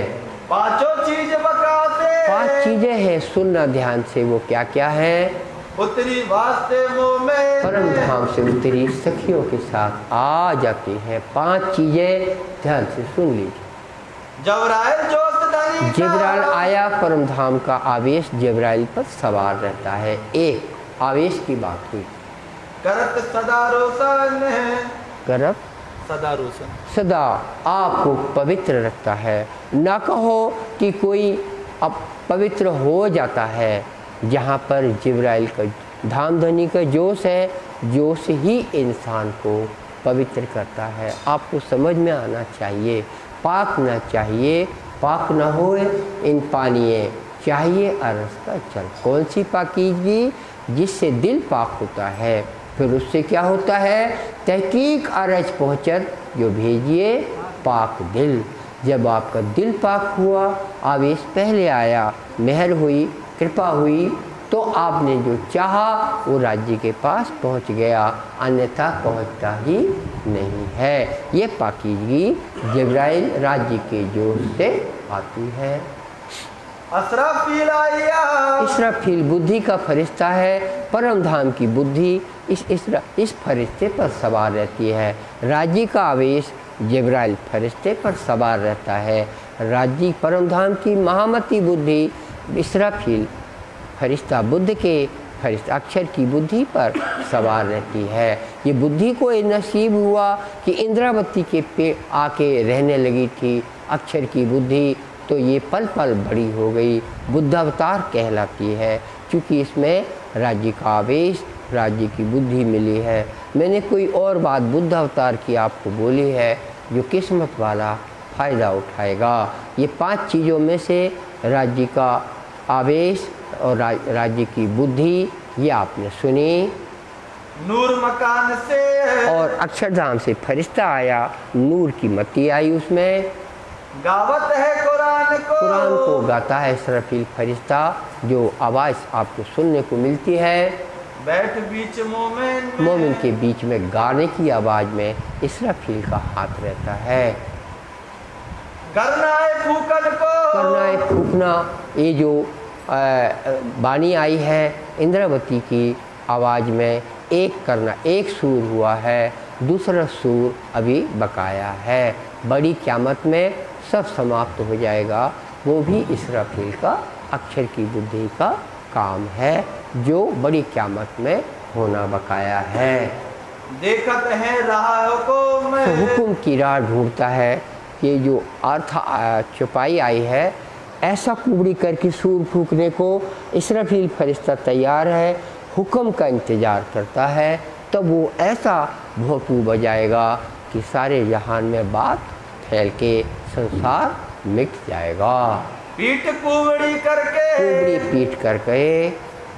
पांचों चीज बकाते, 5 चीजें हैं, सुनना ध्यान से। वो क्या क्या है? उतरी वास्ते मोमें, परम धाम से उतरी सखियों के साथ आ जाती हैं। 5 चीजें ध्यान से सुन लीजिए। जबराइल जोस्त धनी, जिब्राइल आया, परम धाम का आवेश जिब्राइल पर सवार रहता है। एक आवेश की बात हुई। करत सदा रोशन है, करब सदा रोशन, सदा आपको पवित्र रखता है। ना कहो कि कोई अब पवित्र हो जाता है। जहाँ पर जिब्राइल का धाम धनी का जोश है, जोश ही इंसान को पवित्र करता है। आपको समझ में आना चाहिए। पाक न चाहिए, पाक न होए इन पानिए, चाहिए अरस का चल। कौन सी पाकीज़गी? जिससे दिल पाक होता है। फिर उससे क्या होता है? तहकीक अरज पहुँचत जो भेजिए पाक दिल। जब आपका दिल पाक हुआ, आवेश पहले आया, मेहर हुई, कृपा हुई, तो आपने जो चाहा वो राज्य के पास पहुंच गया, अन्यथा पहुंचता ही नहीं है। ये पाकीज़गी जिब्राइल राज्य के जोश से आती है। असराफील आया, इसराफील बुद्धि का फरिश्ता है। परम धाम की बुद्धि इस फरिश्ते पर सवार रहती है। राज्य का आवेश जिब्राइल फरिश्ते पर सवार रहता है। राज्य परम धाम की महामती बुद्धि इसराफील फरिश्ता बुद्ध के फरिश्ता अक्षर की बुद्धि पर सवार रहती है। ये बुद्धि को ये नसीब हुआ कि इंद्रावती के पे आके रहने लगी थी अक्षर की बुद्धि, तो ये पल पल बड़ी हो गई, बुद्धावतार कहलाती है। क्योंकि इसमें राज्य का आवेश, राज्य की बुद्धि मिली है। मैंने कोई और बात बुद्धावतार की आपको बोली है जो किस्मत वाला फ़ायदा उठाएगा। ये 5 चीज़ों में से राज्य का आवेश और राज्य की बुद्धि, ये आपने सुनी। नूर मकान से, और अक्षरधाम से फरिश्ता आया, नूर की मत्ती आई उसमें। गावत है कुरान को गाता है इसराफील फरिश्ता, जो आवाज़ आपको सुनने को मिलती है। बैठ बीच मोमिन के बीच में गाने की आवाज़ में इसराफील का हाथ रहता है। करना है फूकन को, करना है फूकना। ये जो वाणी आई है इंद्रावती की आवाज़ में, एक करना, एक सूर हुआ है, दूसरा सूर अभी बकाया है। बड़ी क़यामत में सब समाप्त हो जाएगा। वो भी इसराफील का अक्षर की बुद्धि का काम है, जो बड़ी क़यामत में होना बकाया है। देखत है राह हुकुम, तो हुक्म की राह ढूंढता है। ये जो अर्थ छुपाई आई है, ऐसा कुबड़ी करके सूर फूकने को इसराफील फरिश्ता तैयार है, हुक्म का इंतज़ार करता है। तब वो ऐसा भोंपू बजाएगा कि सारे जहान में बात फैल के संसार मिट जाएगा। पीठ कुबड़ी करके, कुबड़ी पीट करके,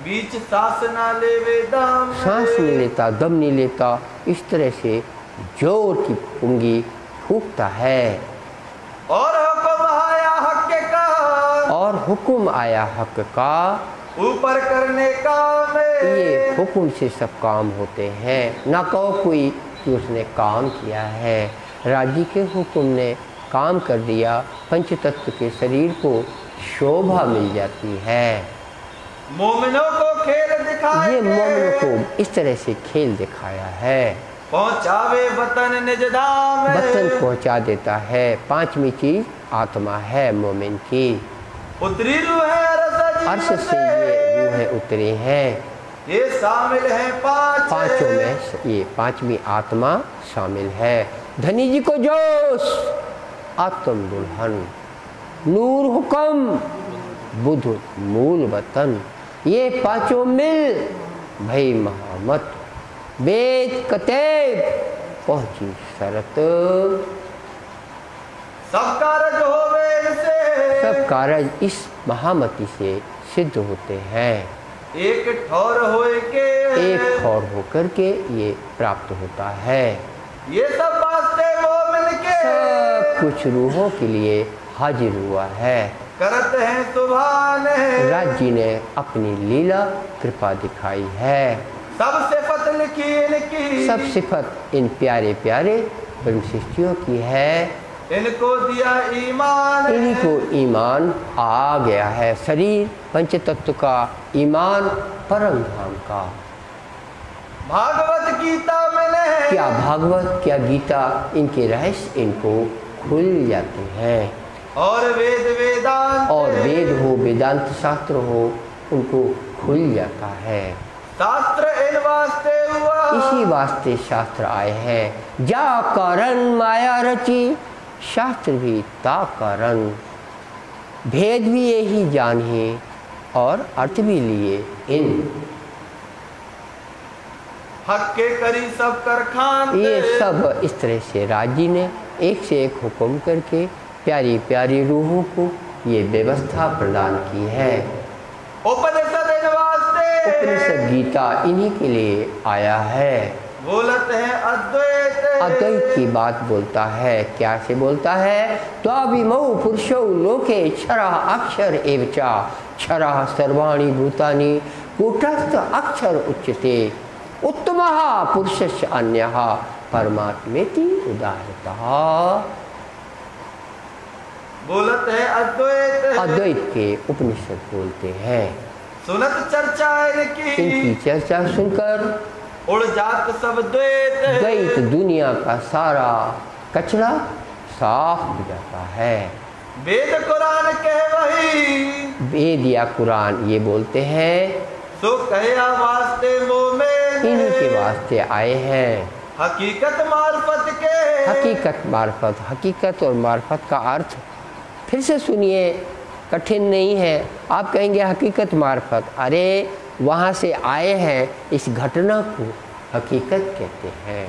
बीच सांस ना लेवे दम, सांस नहीं लेता, दम नहीं लेता, इस तरह से जोर की पुंगी फूकता है। और हुक्म आया हक का, और हुक्म आया हक का, ऊपर करने का में, ये हुक्म से सब काम होते हैं। ना कहो कोई कि उसने काम किया है, राजी के हुक्म ने काम कर दिया, पंच तत्व के शरीर को शोभा मिल जाती है। मोमिनों को खेल दिखाए, ये मोमिनों को इस तरह से खेल दिखाया है। पहुंचावे वतन निज धाम, वतन पहुंचा देता है। पांचवी चीज आत्मा है मोमिन की। उतरी रूह है अर्श से ये रूहें उतरी हैं। ये शामिल है पांचों में ये पांचवी आत्मा शामिल है। धनी जी को जोश, आत्म दुल्हन, नूर हुक्म, बुध मूल वतन, ये पांचों मिल भई महामत, वेद कतेब पहुंची शरत। सब कारज होवे इनसे, सब कारज इस महामति से सिद्ध होते हैं। एक ठौर होए के, एक ठौर होकर के ये प्राप्त होता है। ये सब वास्ते मोमिन के, सब कुछ रूहों के लिए हाजिर हुआ है। करत हैं सुभान, राज जी ने अपनी लीला कृपा दिखाई है। सब सिफत लिखी इनकी, सब सिफत इन प्यारे प्यारे ब्रह्म सृष्टियों की है। इनको दिया ईमान, इन्हीं को ईमान आ गया है। शरीर पंच तत्व का, ईमान परम धाम का। भागवत गीता में क्या भागवत क्या गीता, इनके रहस्य इनको खुल जाते हैं। और वेद वेदांत, और वेद हो, वेदांत शास्त्र हो, उनको खुल जाता है। शास्त्र इन वास्ते हुआ, इसी वास्ते शास्त्र आए हैं। जा कारण माया रची, शास्त्र भी ता कारण। भेद भी यही जानिए और अर्थ भी लिए इन। हक के करी सब कर खान, ये सब इस तरह से राजी ने एक से एक हुक्म करके प्यारी प्यारी रूहों को ये व्यवस्था प्रदान की है। उपनिषद इन वास्ते, उपनिषद गीता इन्हीं के लिए आया है। बोलत है अद्वैत, अद्वैत की बात बोलता है। क्या से बोलता है? त्वाभिमौ पुरुषौ लोके क्षरः अक्षर एव च, क्षरः सर्वाणि भूतानि कूटस्थ अक्षर उच्यते, उत्तमः पुरुषस्य अन्यः परमात्मेति उदाहरतः। बोलत है अद्वैत, अद्वैत के उपनिषद बोलते हैं। सुनत चर्चा इनकी, इनकी चर्चा सुनकर उड़ जात सब द्वैत, द्वैत दुनिया का सारा कचरा साफ हो जाता है। वेद कुरान कह वही, वेद या कुरान ये बोलते हैं, सो कहया वास्ते मोमेन, इन्हीं के वास्ते आए हैं। हकीकत मार्फत के, हकीकत मार्फत, हकीकत और मार्फत का अर्थ फिर से सुनिए, कठिन नहीं है। आप कहेंगे हकीकत मार्फत, अरे वहाँ से आए हैं, इस घटना को हकीकत कहते हैं।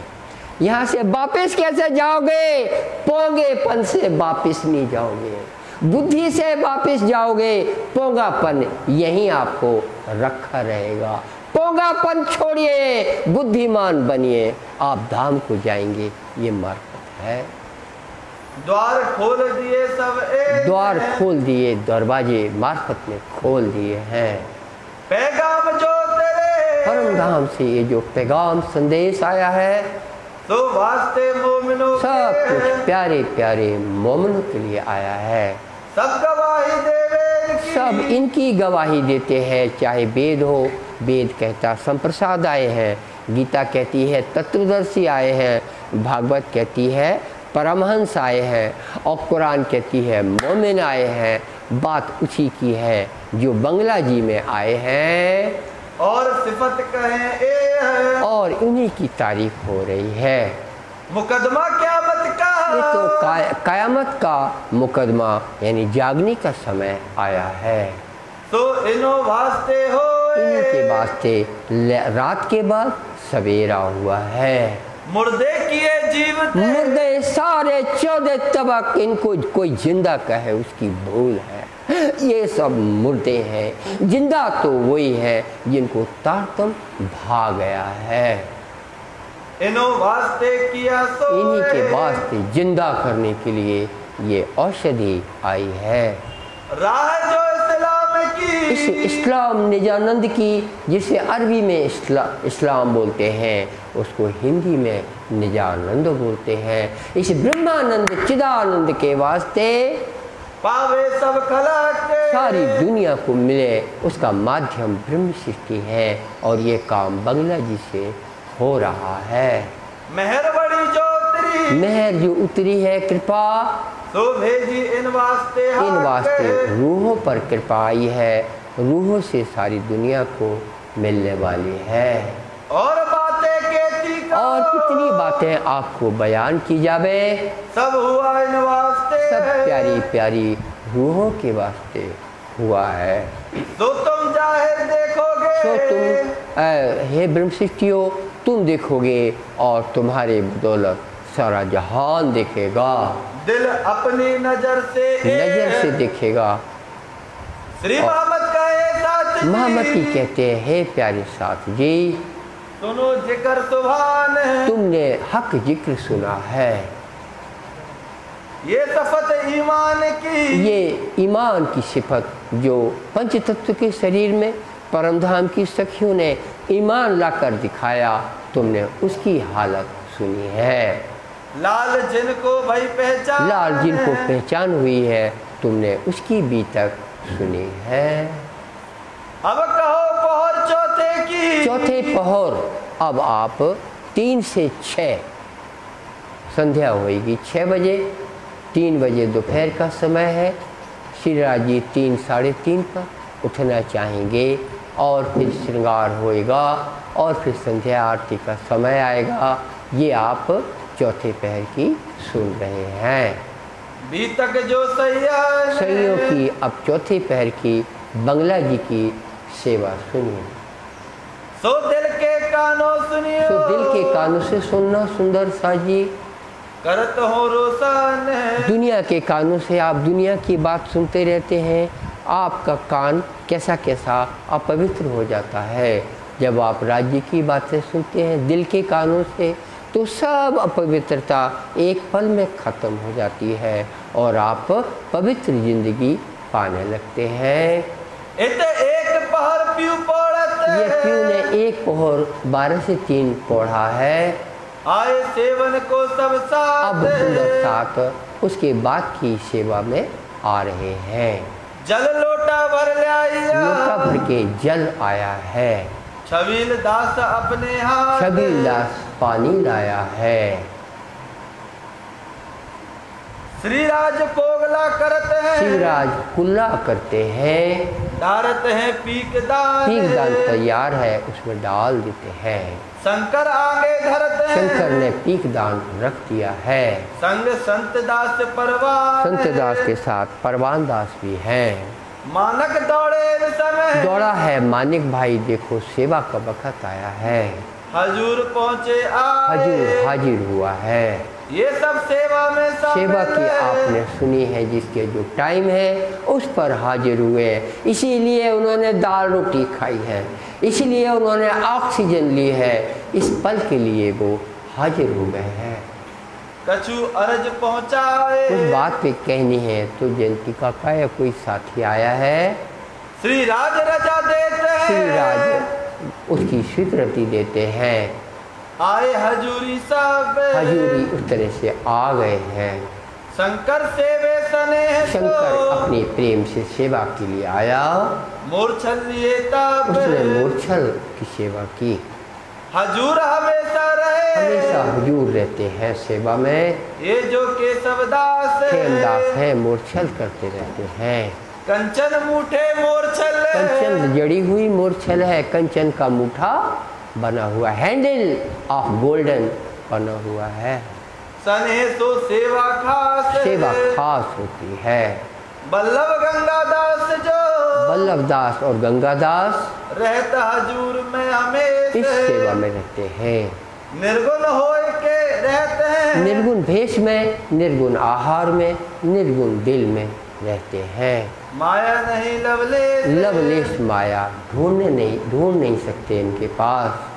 यहाँ से वापस कैसे जाओगे? पोंगेपन से वापस नहीं जाओगे, बुद्धि से वापस जाओगे, पोंगापन यहीं आपको रखा रहेगा। पोंगापन छोड़िए, बुद्धिमान बनिए, आप धाम को जाएंगे। ये मार्फत है। द्वार खोल दिए सब एक, द्वार खोल दिए, दरवाजे मार्फत में खोल दिए हैं। पैगाम जो तेरे, परम धाम से ये जो पैगाम संदेश आया है, तो वास्ते मोमिनों सब के, कुछ प्यारे प्यारे मोमिनों के लिए आया है। सब गवाही देवे इनकी, सब इनकी गवाही देते हैं। चाहे वेद हो, वेद कहता संप्रसाद आए हैं, गीता कहती है तत्वदर्शी आए हैं, भागवत कहती है परमहंस आए हैं, और कुरान कहती है मोमिन आए हैं। बात उसी की है जो बंगला जी में आए हैं, और सिफत कहें ए है, और इन्हीं की तारीफ हो रही है। मुकदमा क़यामत का, ये तो क़यामत का मुकदमा यानी जागने का समय आया है। तो इनो वास्ते हो, इन्हीं के वास्ते रात के बाद सवेरा हुआ है। मुर्दे किए जीव थे। मुर्दे सारे 14 तबक, इनको कोई जिंदा कहे उसकी भूल है। ये सब मुर्दे हैं, जिंदा तो वही है जिनको तारतम भाग गया है। इन्हों वास्ते किया सोए, इन्हीं के वास्ते जिंदा करने के लिए ये औषधि आई है। राह जो इस्लाम की, इस इस्लाम निजानंद की, जिसे अरबी में इस्लाम बोलते हैं, उसको हिंदी में निजानंद बोलते हैं। इस ब्रह्मानंद चिदानंद के वास्ते पावे सब खलक, सारी दुनिया को मिले, उसका माध्यम ब्रह्म सृष्टि है। और ये काम बंगला जी से हो रहा है। मेहर बड़ी जो उतरी, मेहर जो उतरी है, कृपा सो भेजी इन वास्ते, इन वास्ते रूहों पर कृपा आई है। रूहों से सारी दुनिया को मिलने वाली है। और बातें कहती का, और कितनी बातें आपको बयान की जावे, सब हुआ इन वास्ते, सब प्यारी प्यारी रूहों के वास्ते हुआ है। तो तुम जाहिर देखोगे, तो तुम हे ब्रह्म सृष्टियों, तुम देखोगे और तुम्हारे बदौलत सारा जहान देखेगा। दिल अपनी नजर से देखेगा। श्री मोहम्मद कहे साथ जी, मोहम्मद की कहते हैं, हे प्यारे साथ जी, सुनो जिक्र सुभान है, तुमने हक जिक्र सुना है। ये सफत ईमान की, ये ईमान की सिफत जो पंच तत्व के शरीर में परमधाम की सखियों ने ईमान लाकर दिखाया, तुमने उसकी हालत सुनी है। लाल जिनको भाई पहचान, लाल जिनको पहचान हुई है, तुमने उसकी भी तक सुनी है। अब कहो पहर चौथे की, चौथे पहर, अब आप 3 से 6, संध्या होगी 6 बजे, 3 बजे दोपहर का समय है। श्री राज जी 3 साढ़े 3 पर उठना चाहेंगे और फिर श्रृंगार होएगा और फिर संध्या आरती का समय आएगा। ये आप चौथे पहर की सुन रहे हैं। भी तक जो सैयों की अब चौथे पहर की बंगला जी की सेवा सुनिए। सो दिल के कानों सुनिए, तो दिल के कानों से सुनना सुंदर सा जी। करत हो रोशन, दुनिया के कानों से आप दुनिया की बात सुनते रहते हैं, आपका कान कैसा कैसा अपवित्र हो जाता है। जब आप राज्य की बातें सुनते हैं दिल के कानों से, तो सब अपवित्रता एक पल में ख़त्म हो जाती है और आप पवित्र जिंदगी पाने लगते हैं। इत एक पहर प्यू पड़त, ये प्यू ने एक पहर 12 से 3 पढ़ा है। आए सेवन को सब साथ, अब सुंदर साथ उसके बाद की सेवा में आ रहे हैं। जल लोटा भर लाइया, लोटा भर के जल आया है। छबील दास अपने हाथ, छबील दास पानी लाया है। श्री राज कोगला करते हैं, शिवराज कुल्ला करते हैं। डारत हैं पीक दान, पीक दान तैयार है, उसमें डाल देते हैं। शंकर आगे धरते हैं, शंकर ने पीक दान रख दिया है। संग संत दास परवान, संत दास के साथ परवान दास भी हैं। मानक दौड़े समय, दौड़ा है मानिक भाई, देखो सेवा का वक्त आया है। हजूर पहुँचे आए, हजूर हाजिर हुआ है। ये सब सेवा में सेवा की आपने सुनी है, जिसके जो टाइम है उस पर हाजिर हुए, इसीलिए उन्होंने दाल रोटी खाई है, इसलिए उन्होंने ऑक्सीजन ली है, इस पल के लिए वो हाजिर हो गए हैं। कछु अर्ज पहुँचाए, उस बात पे कहनी है तो जयंती का या कोई साथी आया है। श्री राज रजा देते हैं, श्री राज उसकी स्वीकृति देते हैं। आए हजूरी सब, हजूरी उस तरह से आ गए हैं। शंकर सेवे सने, शंकर अपने प्रेम से सेवा के लिए आया, मूर्छल लिए तब, उसने मूर्छल की सेवा की। हजूर हमेशा रहे, हमेशा हुजूर रहते हैं सेवा में। ये जो केशव दास खेमदास है, मूर्छल करते रहते हैं। कंचन मूठे मूर्छल, कंचन जड़ी हुई मूर्छल है, कंचन का मूठा बना हुआ, हैंडल ऑफ गोल्डन बना हुआ है। सने तो सेवा खास, सेवा खास होती है। बल्लभ गंगादास जो, बल्लभ दास और गंगादास रहता हजूर में हमेशा, इस सेवा में रहते हैं। निर्गुण होए के रहते हैं। निर्गुण भेष में, निर्गुण आहार में, निर्गुण दिल में रहते हैं। माया नहीं लवलेश, लवलेश माया ढूंढ नहीं सकते इनके पास।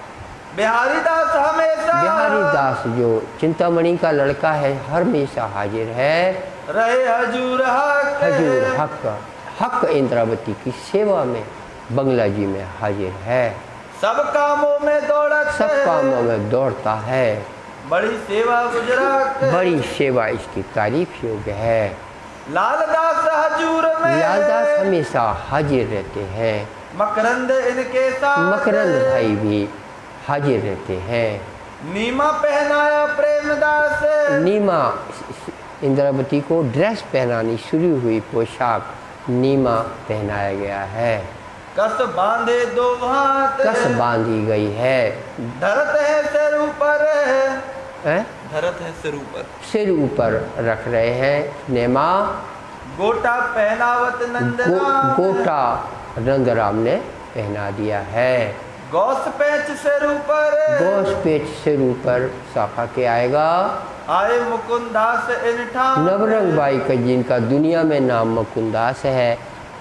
बिहारी दास हमेशा, बिहारी दास जो चिंतामणि का लड़का है, हमेशा हाजिर है। रहे हजूर हक, हजूर हक, हक इंद्रावती की सेवा में बंगला जी में हाजिर है। सब कामों में दौड़त, सब कामों में दौड़ता है। बड़ी सेवा गुजरात, बड़ी सेवा इसकी तारीफ योग्य है। लालदास हजूर में, लालदास हमेशा हाजिर रहते हैं। मकरंद इनके साथ, मकरंद भाई भी हाजिर रहते हैं। नीमा पहनाया प्रेमदास, नीमा इंद्रावती को ड्रेस पहनानी शुरू हुई, पोशाक नीमा पहनाया गया है। कस बांधे दो हाथ, कस बांधी गई है। धरत है सिर ऊपर, हैं? धरत है सिर ऊपर, सिर ऊपर रख रहे हैं। नेमा गोटा पहनावत नंदराम, गोटा नंदराम ने पहना दिया है। गौस पेच सिर ऊपर, गौस पेच सिर ऊपर साफा के आएगा। आए मुकुंदास इनठाम, नवरंग बाई का जिनका दुनिया में नाम मुकुंदास है,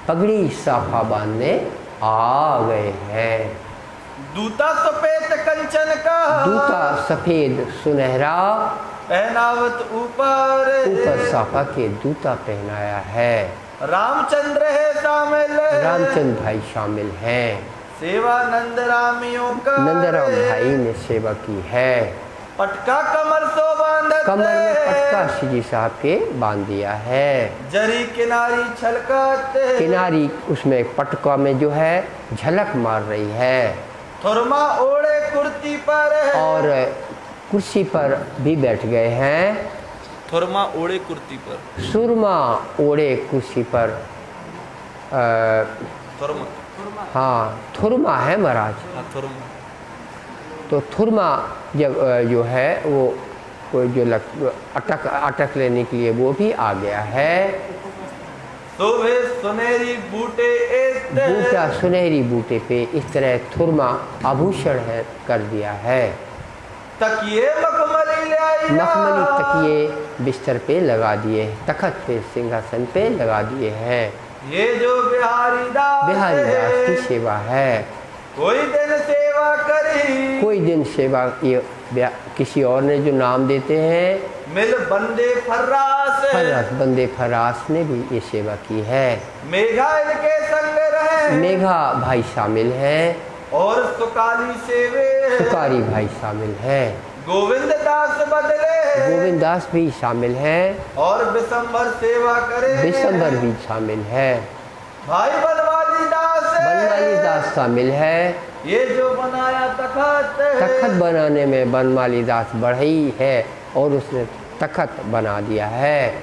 पगड़ी साफा बांधने आ गए हैं। दूता सफेद कंचन का, दूता सफेद सुनहरा, पहनावत ऊपर, ऊपर साफा के दूता पहनाया है। रामचंद्र है शामिल, रामचंद्र भाई शामिल हैं। सेवा नंदरामियों का, नंदराम भाई ने सेवा की है। पटका कमर सो बांधत, कमर में पटका श्री साहब के बांध दिया है। जरी किनारी छलकत, किनारी उसमें पटका में जो है झलक मार रही है। थुरमा ओढ़े कुर्ती पर, और कुर्सी पर भी बैठ गए हैं। थुरमा ओढ़े कुर्ती पर, सुरमा ओढ़े कुर्सी पर। थुरमा, हाँ थुरमा है महाराज। हाँ थुरमा। तो थुरमा जब जो है वो कोई जो अटक लेने के लिए वो भी आ गया है। शोभे सुनहरी बूटे, बूटा सुनहरी बूटे पे इस तरह थुरमा आभूषण है कर दिया है। तकिए मखमली ले आई, मखमली तकिए बिस्तर पे लगा दिए, तखत पे सिंहासन पे लगा दिए हैं। ये जो बिहारी दास की सेवा है। कोई दिन सेवा करी, कोई दिन सेवा ये किसी और ने जो नाम देते हैं, मिल बंदे फर्रास, फर्रास बंदे फर्रास ने भी ये सेवा की है। मेघा इनके संग रहे, मेघा भाई शामिल हैं। और सुकाली सेवे, सुकारी भाई शामिल हैं। गोविंद दास बदले, गोविंद दास भी शामिल हैं। और बिसंबर सेवा करे, बिसंबर भी शामिल है। भाई बनवाली दास शामिल है। ये जो बनाया तखत, तखत बनाने में बनमाली दास बढ़ई है और उसने तखत बना दिया है।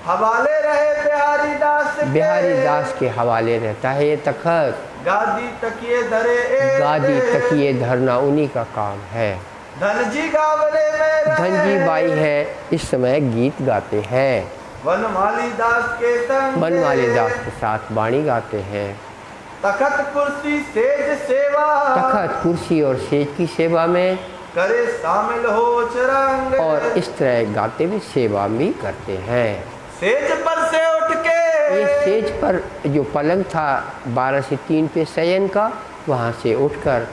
हवाले रहे बिहारी दास के, बिहारी दास के हवाले रहता है ये तखत। गादी तकिए धरे, गादी तकिए धरना उन्हीं का काम है। धनजी गावले में, धनजी बाई है इस समय गीत गाते हैं। बनमाली दास के संग, बनमाली दास के साथ वाणी गाते हैं। तखत कुर्सी सेज सेवा, तखत कुर्सी और सेज की सेवा में करे शामिल हो चरंग, और इस तरह गाते हुए सेवा भी करते हैं। सेज पर से उठ के, ये सेज पर जो पलंग था 12 से 3 पे शयन का, वहाँ से उठकर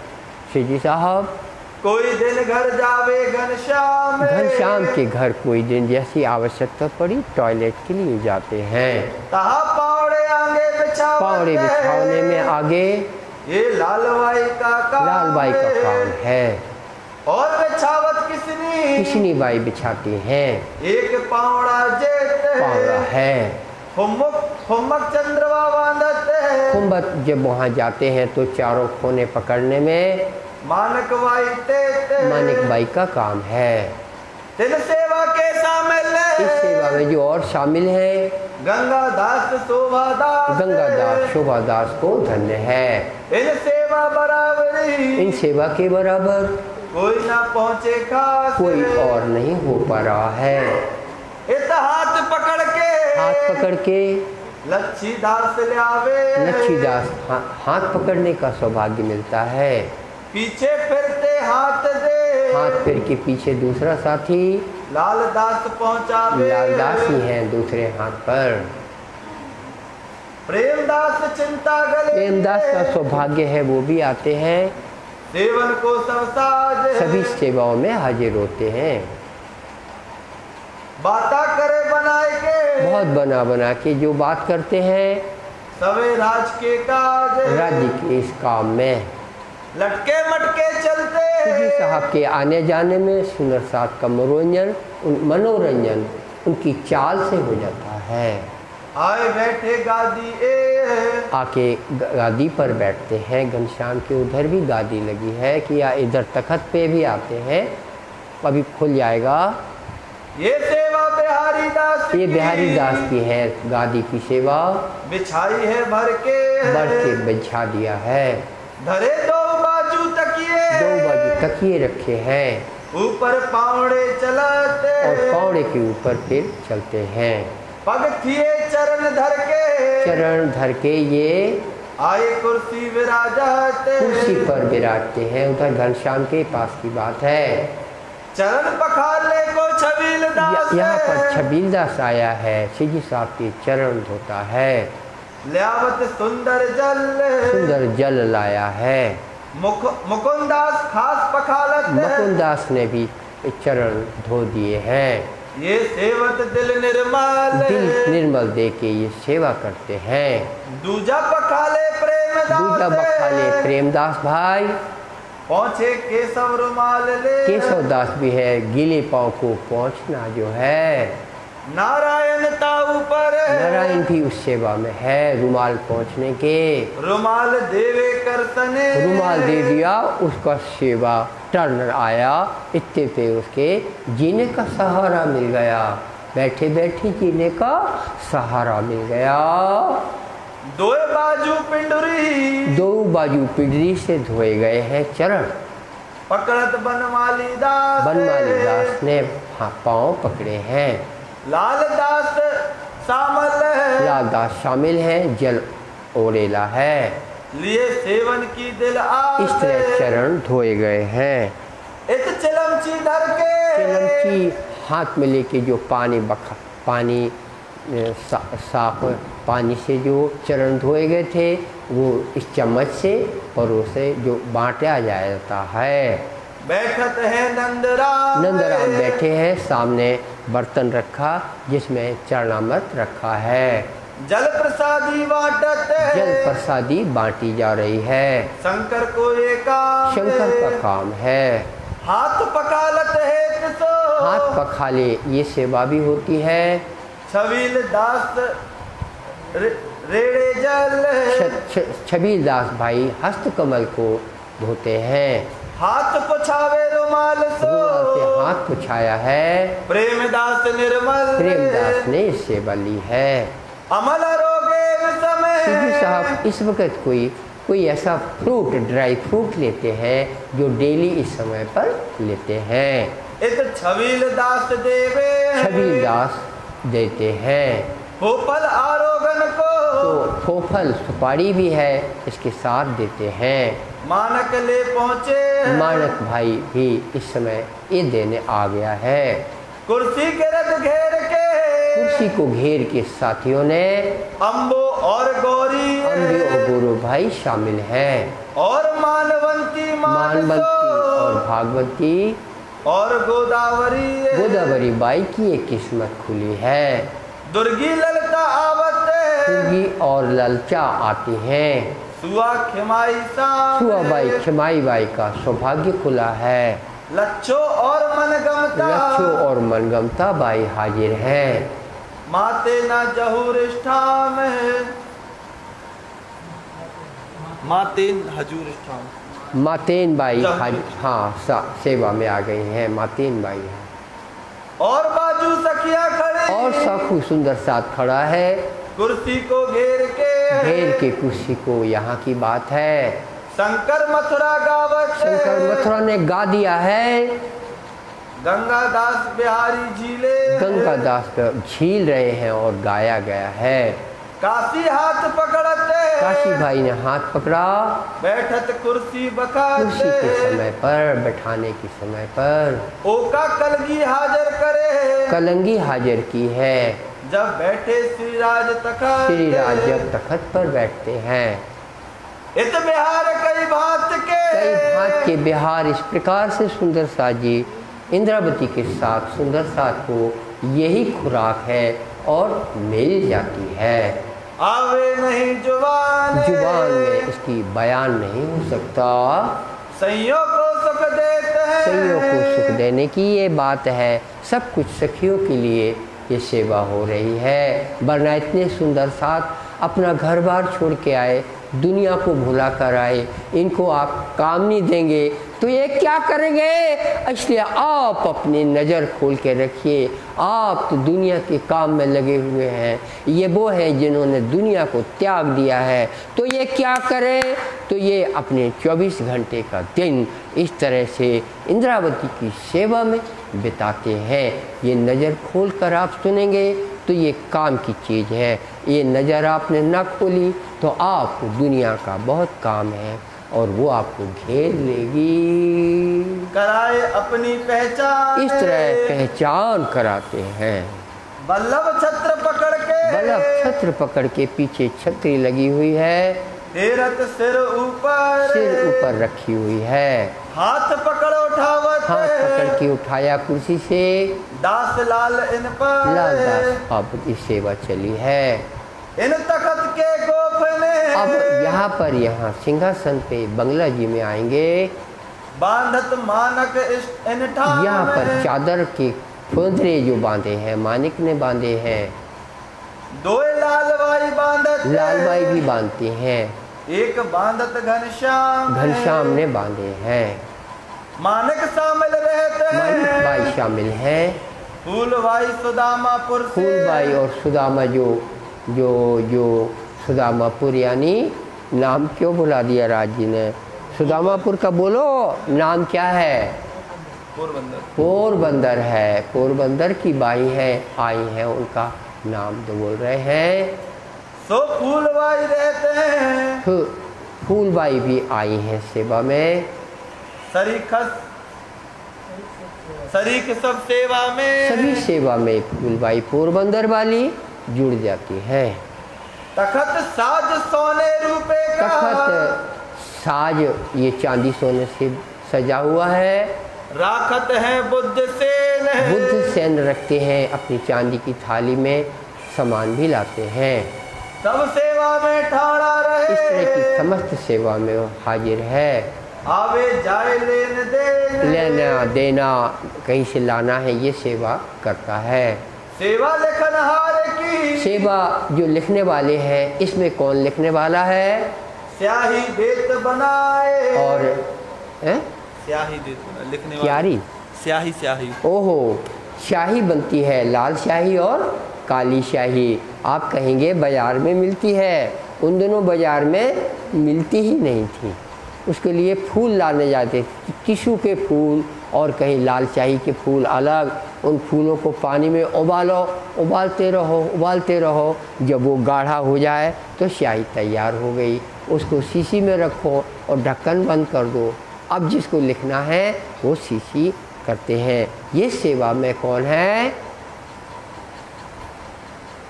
श्री जी साहब कोई दिन घर जावे घनश्याम, घनश्याम के घर कोई दिन जैसी आवश्यकता पड़ी टॉयलेट के लिए जाते हैं। तहा पावड़े आगे पावड़े बिछाने में आगे ये लालबाई का काम है। और बिछावत किसनी बाई बिछाती हैं। एक पावड़ा पावड़ा है। फुम्मक चंद्रवा बांधत, फुम्मत जब वहाँ जाते हैं तो चारों कोने पकड़ने में मानक बाई का काम है। तिल सेवा के शामिल, इस सेवा में जो और शामिल है गंगादास शोभादास, गंगादास शोभादास को धन्य है। इन सेवा बराबरी, इन सेवा के बराबर कोई ना पहुँचे खास, कोई और नहीं हो पा रहा है। इस हाथ पकड़ के लच्छीदास ले आवे, लच्छीदास हाथ पकड़ने का सौभाग्य मिलता है। पीछे फिरते हाथ फिर के पीछे दूसरा साथी लाल दास पहुँचावे, लालदास ही हैं दूसरे हाथ पर। प्रेमदास चिंता गले, प्रेमदास का सौभाग्य है वो भी आते हैं, सेवन को सब साज, सभी सेवाओं में हाजिर होते हैं। बाता करे बनाए के, बहुत बना बना के जो बात करते हैं सवे राज के काज, राज्य के इस काम में। लटके मटके चलते, जी साहब के आने जाने में सुंदर साथ का मनोरंजन उनकी चाल से हो जाता है। आए बैठे गादी ए, आके गादी पर बैठते हैं। घनश्याम के उधर भी गादी लगी है कि या इधर तखत पे भी आते हैं, अभी खुल जाएगा। ये सेवा बिहारी दास की, ये बिहारी दास की है गादी की सेवा, बिछाई है भर के बिछा दिया है। धरे दो बाजू तकिए, दो बाजू तकिए रखे हैं, ऊपर पावड़े चलाते, और पावड़े के ऊपर फिर चलते हैं। पग थिए चरण धर के, चरण धर के ये आए कुर्सी विराजते, कुर्सी पर विराजते हैं। उधर घनश्याम के पास की बात है। चरण पखारने को छबील दास, यहाँ पर छबील दास आया है, सिजी साहब के चरण धोता है। ल्यावत सुंदर जल लाया है। मुकुंदास खास पखालत, मुकुंदास ने भी चरण धो दिए हैं। ये सेवत दिल निर्मल दे के ये सेवा करते हैं। दूजा पखाले प्रेमदास भाई, पहुँचे केशव रुमाल ले, केशव दास भी है। गीले पाँव को पहुँचना जो है, नारायण ताऊ पर, नारायण भी उस सेवा में है। रुमाल पहुँचने के, रुमाल देवे करतने, रुमाल दे दिया, उसका सेवा टर्न आया। इतने पे उसके जीने का सहारा मिल गया, बैठे बैठे जीने का सहारा मिल गया। दो बाजू पिंडरी से धोए गए हैं चरण। पकड़त बनमाली दास ने पाँव पकड़े हैं। लालदास शामिल है, जल ओरेला है। लिए सेवन की दिल आस, इस तरह चरण धोए गए हैं। इत चिलमची धर के, चिलमची हाथ में लेके जो पानी साफ पानी से जो चरण धोए गए थे, वो इस चम्मच से परोसे जो बांटा जाता है। बैठत है नंदराम बैठे हैं, सामने बर्तन रखा जिसमें चरणामृत रखा है। जल प्रसादी बांटी जा रही है। शंकर को ये काम, शंकर का काम है। हाथ पखालत है किसो, हाथ पखाले ये सेवा भी होती है। छबील दास रेड़े जल, छबील दास भाई हस्त कमल को धोते हैं। हाथ पुछावे रुमाल से हाथ पुछाया है। प्रेमदास प्रेमदास ने सेवा ली है। अमल रोगे समय, साहब इस वक्त कोई ऐसा फ्रूट, ड्राई फ्रूट लेते हैं जो डेली इस समय पर लेते हैं। छबील दास देते हैं। फोफल आरोगन को, तो फोफल सुपारी भी है, इसके साथ देते हैं। मानक ले पहुँचे, मानक भाई भी इस समय ये देने आ गया है। कुर्सी के रद घेर के, कुर्सी को घेर के साथियों ने अम्बो और गौरी, और गुरु भाई शामिल हैं। और मानवंती और भागवती और गोदावरी बाई की एक किस्मत खुली है। दुर्गी ललता आवत, दुर्गी और ललचा आती हैं। सुआ खिमाई बाई का सौभाग्य खुला है। लच्छो और मनगमता बाई हाजिर हैं। माते ना जहूरिष्ठा में, मातेन हजूरिष्ठा, मातेन बाई सेवा में आ गई हैं। मातेन बाई है। और बाजू सखिया खड़े, और सखू सुंदर साथ खड़ा है। कुर्सी को घेर के कुर्सी को यहाँ की बात है। शंकर मथुरा ने गा दिया है। गंगादास बिहारी गंगादास झील रहे हैं और गाया गया है। काशी हाथ पकड़ते, काशी भाई ने हाथ पकड़ा, बैठत कुर्सी बखाते, कुर्सी के समय पर, बैठाने के समय पर, ओका कलगी हाजिर करे, कलंगी हाजिर की है। जब बैठे श्री राज तखत, श्री राज जब तखत पर बैठते हैं। इत बिहार कई भात के, कई भांत के बिहार इस प्रकार से सुंदर साथ जी इंद्रावती के साथ सुंदर साथ को यही खुराक है और मिल जाती है। आवे नहीं जुबान में इसकी बयान नहीं हो सकता। सैयों को सुख देते हैं, सखियों को सुख देने की ये बात है। सब कुछ सखियों के लिए ये सेवा हो रही है। वरना इतने सुंदर साथ अपना घर बार छोड़ के आए, दुनिया को भुला कर आए, इनको आप काम नहीं देंगे तो ये क्या करेंगे? इसलिए आप अपनी नज़र खोल के रखिए। आप तो दुनिया के काम में लगे हुए हैं। ये वो हैं जिन्होंने दुनिया को त्याग दिया है, तो ये क्या करें? तो ये अपने 24 घंटे का दिन इस तरह से इंद्रावती की सेवा में बिताते हैं। ये नज़र खोल कर आप सुनेंगे तो ये काम की चीज़ है। ये नज़र आपने ना खोली तो आपको दुनिया का बहुत काम है और वो आपको घेर लेगी। कराए अपनी पहचान, इस तरह पहचान कराते हैं। बल्लभ छत्र पकड़ के, बल्लभ छत्र पकड़ के पीछे छतरी लगी हुई है, तीरथ सिर ऊपर रखी हुई है। हाथ पकड़ उठावत, हाथ पकड़ के उठाया कुर्सी से। दास लाल इन पर, लाल दास बाबू सेवा चली है। इन तखत के गोफ ने, अब यहाँ सिंहासन पे बंगला जी में आएंगे। बांधत मानक इन ठाम, यहाँ पर चादर के खोदरे जो बांधे हैं मानिक ने बांधे हैं। दो लालबाई बांधत, लालबाई भी बांधती हैं। एक बांधत घनश्याम ने बांधे हैं। मानिक शामिल रहते हैं, मानिक बाई शामिल हैं। फूलबाई सुदामापुर से, फूलबाई और सुदामा जो सुदामापुर, यानी नाम क्यों बुला दिया राज जी ने? सुदामापुर का बोलो नाम क्या है? पोरबंदर है। पोरबंदर की बाई है, आई है, उनका नाम तो बोल रहे हैं। सो फूलबाई रहते हैं, फूलबाई भी आई हैं सेवा में। शरीक सब सेवा में, सभी सेवा में फूलबाई पोरबंदर वाली जुड़ जाती है। तखत साज सोने रूपे का, तखत साज ये चांदी सोने से सजा हुआ है। राखत है बुद्ध सेन रखते हैं अपनी चांदी की थाली में, सामान भी लाते हैं। सब सेवा में ठाड़ा रहे, इस तरह की समस्त सेवा में वो हाजिर है। आवे जाए लेना देना, कहीं से लाना है, ये सेवा करता है। सेवा लिखनहार की, सेवा जो लिखने वाले हैं, इसमें कौन लिखने वाला है? स्याही देत बनाए, और स्याही देत बना, लिखने क्यारी, स्याही। ओहो, स्याही बनती है, लाल स्याही और काली स्याही। आप कहेंगे बाजार में मिलती है, उन दोनों बाजार में मिलती ही नहीं थी। उसके लिए फूल लाने जाते, टिशू के फूल और कहीं लाल स्याही के फूल अलग। उन फूलों को पानी में उबालते रहो। जब वो गाढ़ा हो जाए तो स्याही तैयार हो गई। उसको शीशी में रखो और ढक्कन बंद कर दो। अब जिसको लिखना है वो शीशी करते हैं। ये सेवा में कौन है?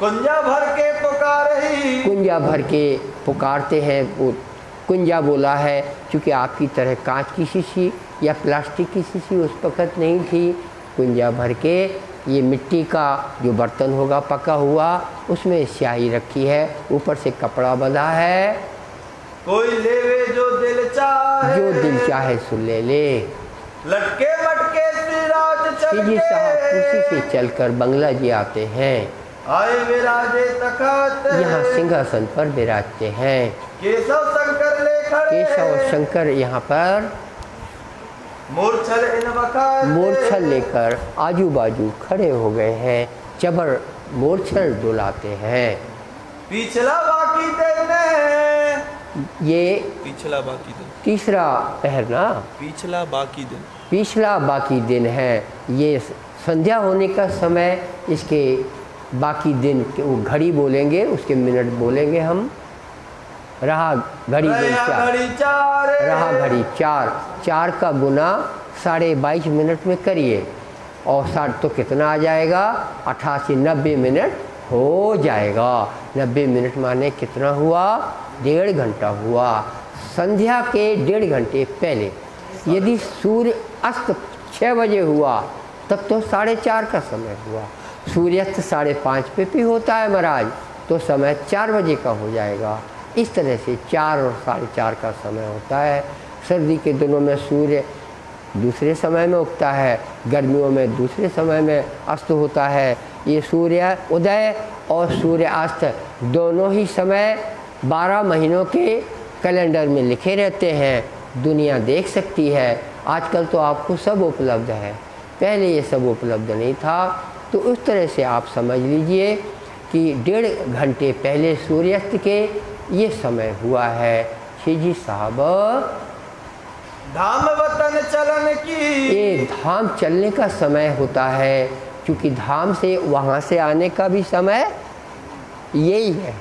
कुंजा भर के पुकारही, कुंजा भर के पुकारते हैं। वो कुंजा बोला है क्योंकि आपकी तरह कांच की शीशी या प्लास्टिक की शीशी उस वक्त नहीं थी। कुंजा भर के ये मिट्टी का जो बर्तन होगा पका हुआ, उसमें स्याही रखी है, ऊपर से कपड़ा बंधा है। कोई लेवे जो दिल चाहे सो ले ले। लटके मटके श्री साहब कुर्सी से चलकर बंगला जी आते हैं। आए विराजे तखत, यहाँ सिंहासन पर विराजते हैं। केशव शंकर ले खड़े, केशव शंकर यहाँ पर मूर्छल लेकर आजू बाजू खड़े हो गए हैं। चबर मूर्छल डुलाते हैं। पिछला बाकी दिन ये पिछला बाकी दिन, तीसरा पहर ना, पिछला बाकी दिन है। ये संध्या होने का समय इसके बाकी दिन के वो घड़ी बोलेंगे, उसके मिनट बोलेंगे हम। रहा घड़ी दिन चार, रहा घड़ी चार, 4 का गुना 22.5 मिनट में करिए और 60 तो कितना आ जाएगा, 88, 90 मिनट हो जाएगा। 90 मिनट माने कितना हुआ, 1.5 घंटा हुआ। संध्या के 1.5 घंटे पहले यदि सूर्य अस्त 6 बजे हुआ तब तो 4:30 का समय हुआ। सूर्यास्त 5:30 पे भी होता है महाराज, तो समय 4 बजे का हो जाएगा। इस तरह से 4 और 4:30 का समय होता है। सर्दी के दिनों में सूर्य दूसरे समय में उगता है, गर्मियों में दूसरे समय में अस्त होता है। ये सूर्य उदय और सूर्य अस्त दोनों ही समय 12 महीनों के कैलेंडर में लिखे रहते हैं, दुनिया देख सकती है। आजकल तो आपको सब उपलब्ध है, पहले ये सब उपलब्ध नहीं था। तो उस तरह से आप समझ लीजिए कि 1.5 घंटे पहले सूर्यास्त के ये समय हुआ है। जी साहब, धाम वतन चलन की, ये धाम चलने का समय होता है, क्योंकि धाम से वहाँ से आने का भी समय यही है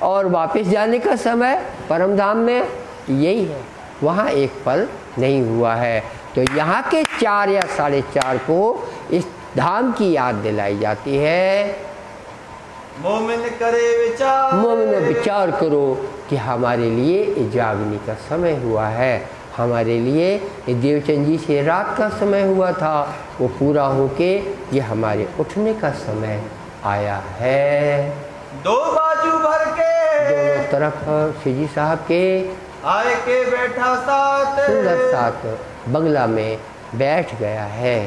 और वापस जाने का समय परम धाम में यही है। वहाँ एक पल नहीं हुआ है। तो यहाँ के 4 या 4:30 को इस धाम की याद दिलाई जाती है। मोमिन करे विचार, मोमिन विचार करो कि हमारे लिए ये जागने का समय हुआ है, हमारे लिए ये देवचंद जी से रात का समय हुआ था, वो पूरा होके ये हमारे उठने का समय आया है। 2 बाजू भर के, दोनों तरफ शिवजी साहब के आए के बैठा साथ, सुंदर साथ बंगला में बैठ गया है।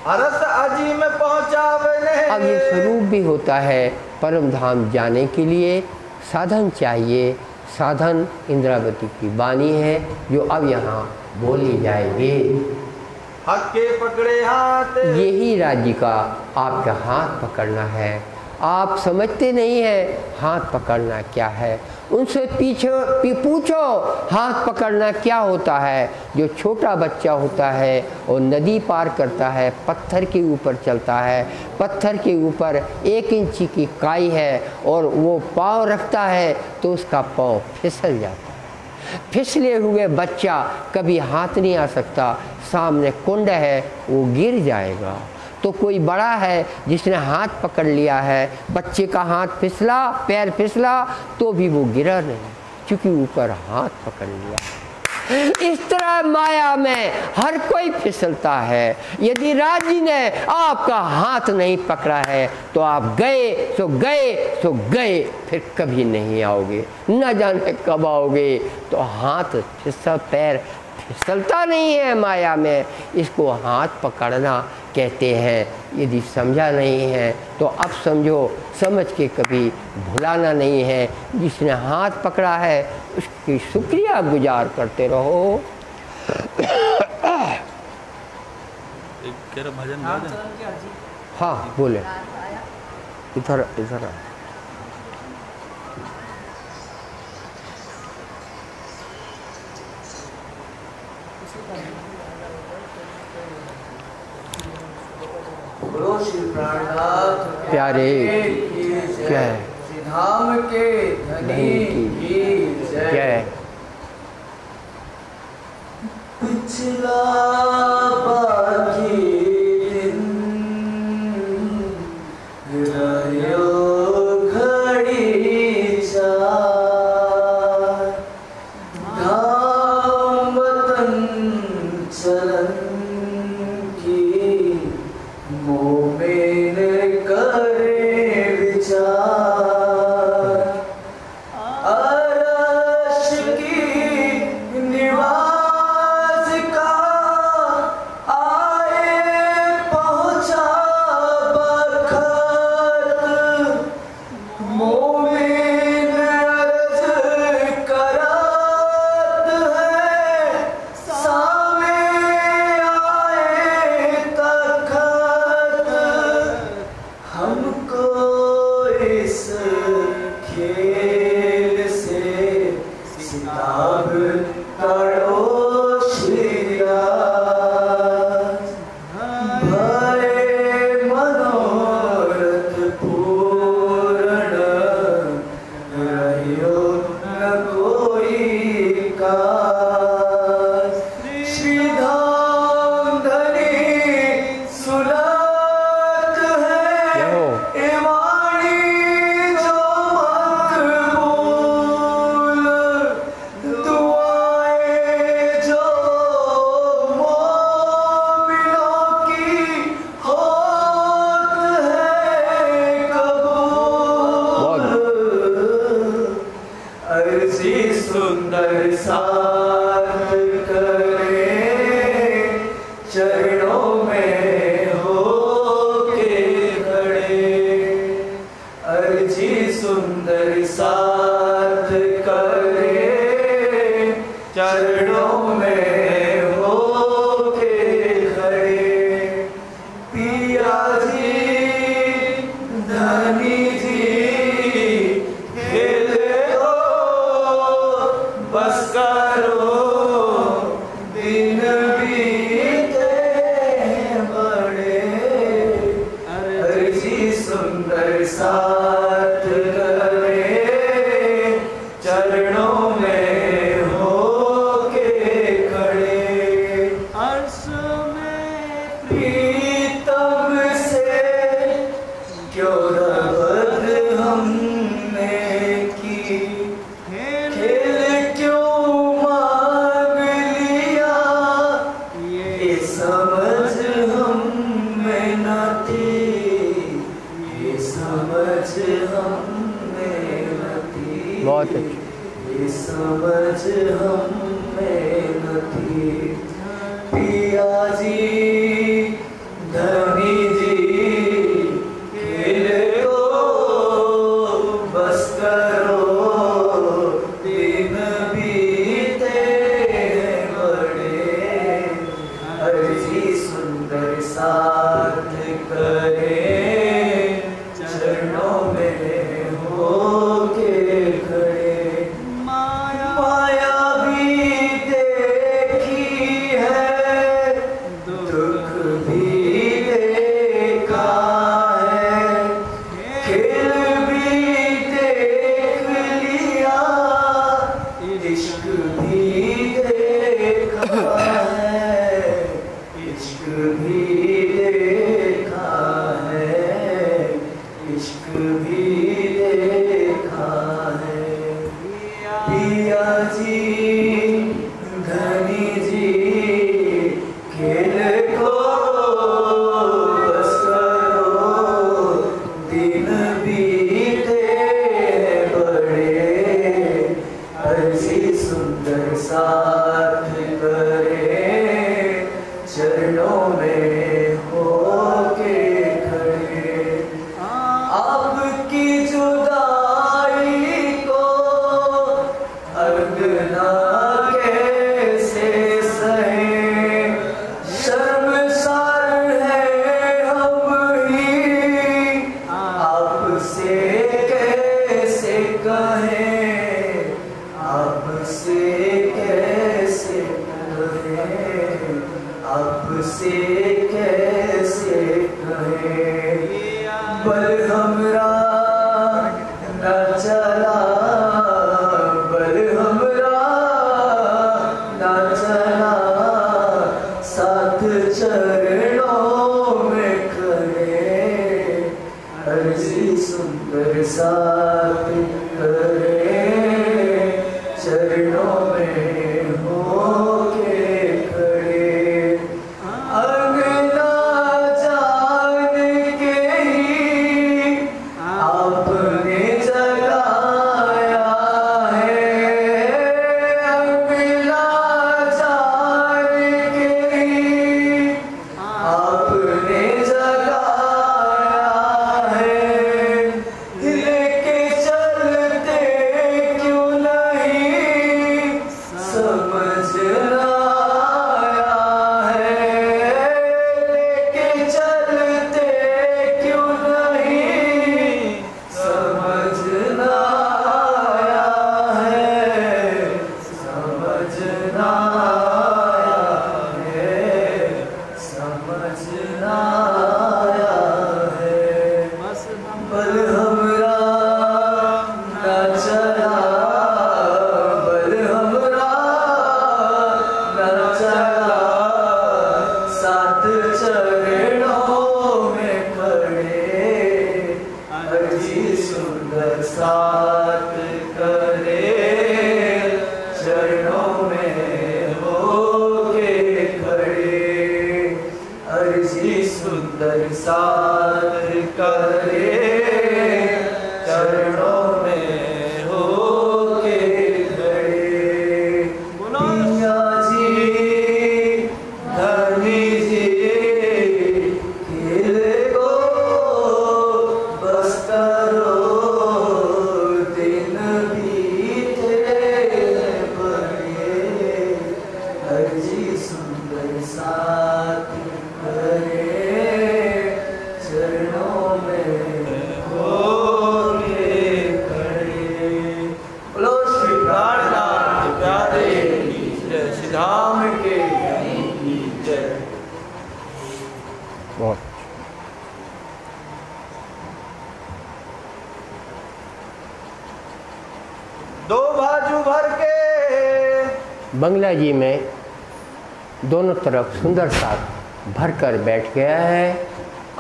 अरस अजी में पहुँचावने, अब ये स्वरूप भी होता है। परम धाम जाने के लिए साधन चाहिए। साधन इंद्रावती की वाणी है जो अब यहाँ बोली जाएगी। हक के पकड़े हाथ, यही राज्य का आपका हाथ पकड़ना है। आप समझते नहीं हैं हाथ पकड़ना क्या है। उनसे पूछो हाथ पकड़ना क्या होता है। जो छोटा बच्चा होता है और नदी पार करता है, पत्थर के ऊपर चलता है, पत्थर के ऊपर 1 इंच की काई है और वो पाँव रखता है तो उसका पाँव फिसल जाता है। फिसले हुए बच्चा कभी हाथ नहीं आ सकता, सामने कुंड है वो गिर जाएगा। तो कोई बड़ा है जिसने हाथ पकड़ लिया है, बच्चे का हाथ फिसला, पैर फिसला तो भी वो गिरा नहीं, क्योंकि ऊपर हाथ पकड़ लिया। इस तरह माया में हर कोई फिसलता है। यदि राज्य ने आपका हाथ नहीं पकड़ा है तो आप गए तो गए तो गए, फिर कभी नहीं आओगे, न जाने कब आओगे। तो हाथ फिसल, पैर फिसलता नहीं है माया में, इसको हाथ पकड़ना कहते हैं। यदि समझा नहीं है तो अब समझो, समझ के कभी भुलाना नहीं है। जिसने हाथ पकड़ा है उसकी शुक्रिया गुजार करते रहो। भजन हाँ बोले, इधर इधर प्यारे जय, धाम के धनी की जय। पिछला बाकी दिन रयो घड़ी चार, धाम वतन चलन की मोमिन करे विचार, अरश की निवास का चरणों में होके खड़े, अर्जी सुंदर साथ करे, चरणों में होके खड़े। पिया जी धनी जी खेले हो, बस करो दिन बीते बड़े, अर्जी सुंदर साथ करे, चरणों में होके खड़े। अर्श में प्रीतम से क्यों रबत हमने की, खेल क्यों मांग लिया, ये समझ हम में न थी, ये समझ हम में न थी, बहुत अच्छा। ये समझ हम में न थी। पिया जी धनी जी खेले हो, बस करो दिन बीते बड़े, अर्जी सुंदर साथ करे, चरणों में होके खड़े। माया भी देखी है, दुख भी देखा है, खेल भी देख लिया, इश्क भी देखा है, इश्क भी देखा है, इश्क भी देखा है। पिया जी धनी जी खेल को बस करो, दिन बीते बड़े, अर्जी सुंदर साथ करे, चरणों में होके खड़े। आपकी जुदाई को अर्गना कैसे सहे, शर्मसार है हम ही, आपसे कैसे कहें, आपसे कैसे कहें, आपसे कैसे कहें। बल हमरा न चला, बल हमरा न चला, साथ चरणों में खड़े, अर्जी सुंदर साथ करे, चरणों में होके खड़े। अंगना जान के ही आपने जगाया है, अंगना जान के ही आपने जगाया है, लेके चलते क्यों नहीं समझ आया है, लेके चलते क्यों नहीं समझ आया है, समझ आया है, समझ आया है। बल हमरा न चला, बल हमरा न चला, साथ चरणों में खड़े, अर्जी सुंदर साथ करे, चरणों में होके खड़े, अर्जी सुंदर साथ करे, चरणों में होके खड़े। पिया जी धनी जी बहुत दो बाजू भर के बंगला जी में दोनों तरफ सुंदर सा भर कर बैठ गया है।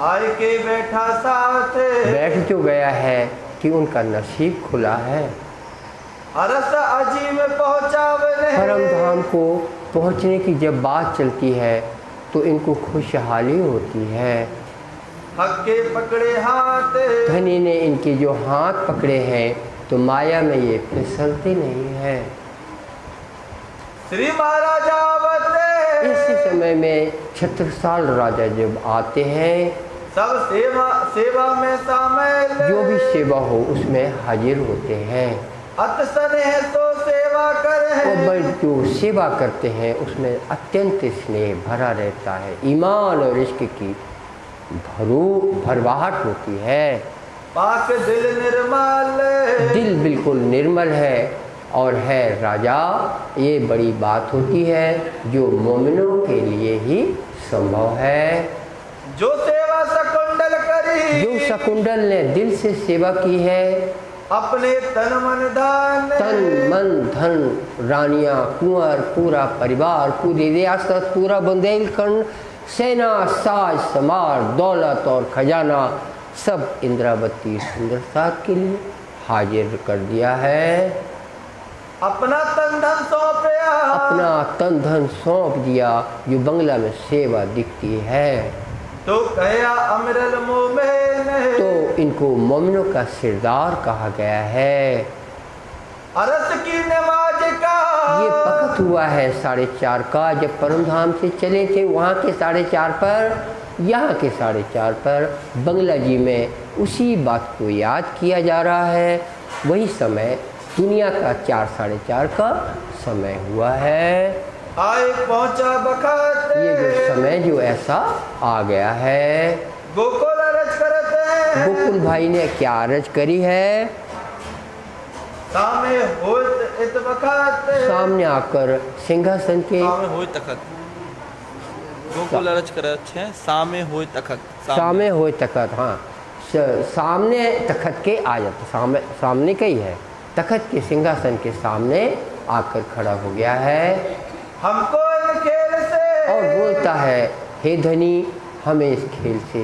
आए के बैठा साथ बैठ जो गया है कि उनका नसीब खुला है। अरस अजी में पहुँचावने परम धाम को पहुँचने की जब बात चलती है तो इनको खुशहाली होती है। हक के पकड़े हाथ धनी ने इनके जो हाथ पकड़े हैं तो माया में ये फिसलते नहीं है। श्री महाराजा आवते इसी समय में छत्रसाल राजा जब आते हैं, सब सेवा में शामिल जो भी सेवा हो उसमें हाजिर होते हैं। अत स्नेह तो सेवा करे और जो सेवा करते हैं उसमें अत्यंत स्नेह भरा रहता है। ईमान और इश्क की भरवाहट होती है। पाक दिल निर्मल दिल बिल्कुल निर्मल है और है राजा। ये बड़ी बात होती है जो मोमिनों के लिए ही संभव है। जो सेवा शकुंडल करी जो शकुंडल ने दिल से सेवा की है, अपने तन मन धन रानियां कुंवर पूरा परिवार पूरी रियासत पूरा बुंदेलखंड सेना साज समार दौलत और खजाना सब इंद्रावती सुंदरता के लिए हाजिर कर दिया है। अपना तन धन सौंपया अपना तन धन सौंप दिया। जो बंगला में सेवा दिखती है तो कया अमरल मोमिन तो इनको मोमिनों का सिरदार कहा गया है। अरस की नमाज का ये वक्त हुआ है 4:30 का। जब परम धाम से चले थे वहाँ के 4:30 पर, यहाँ के 4:30 पर बंगला जी में उसी बात को याद किया जा रहा है। वही समय दुनिया का 4 साढ़े 4 का समय हुआ है। आए पहुंचा बखत ये जो समय जो ऐसा आ गया है। गोकुल अरज करते हैं गोकुल भाई ने क्या अरज करी है? सामे होत इत बखत सामने आकर सिंहासन के सामे होय तखत गोकुल अरज करत है सामे होय तखत सामने होय तखत। हाँ, सामने तखत के आ जाता, सामने का ही है। तखत के सिंहासन के सामने आकर खड़ा हो गया है। हमको इन खेल से और बोलता है, हे धनी हमें इस खेल से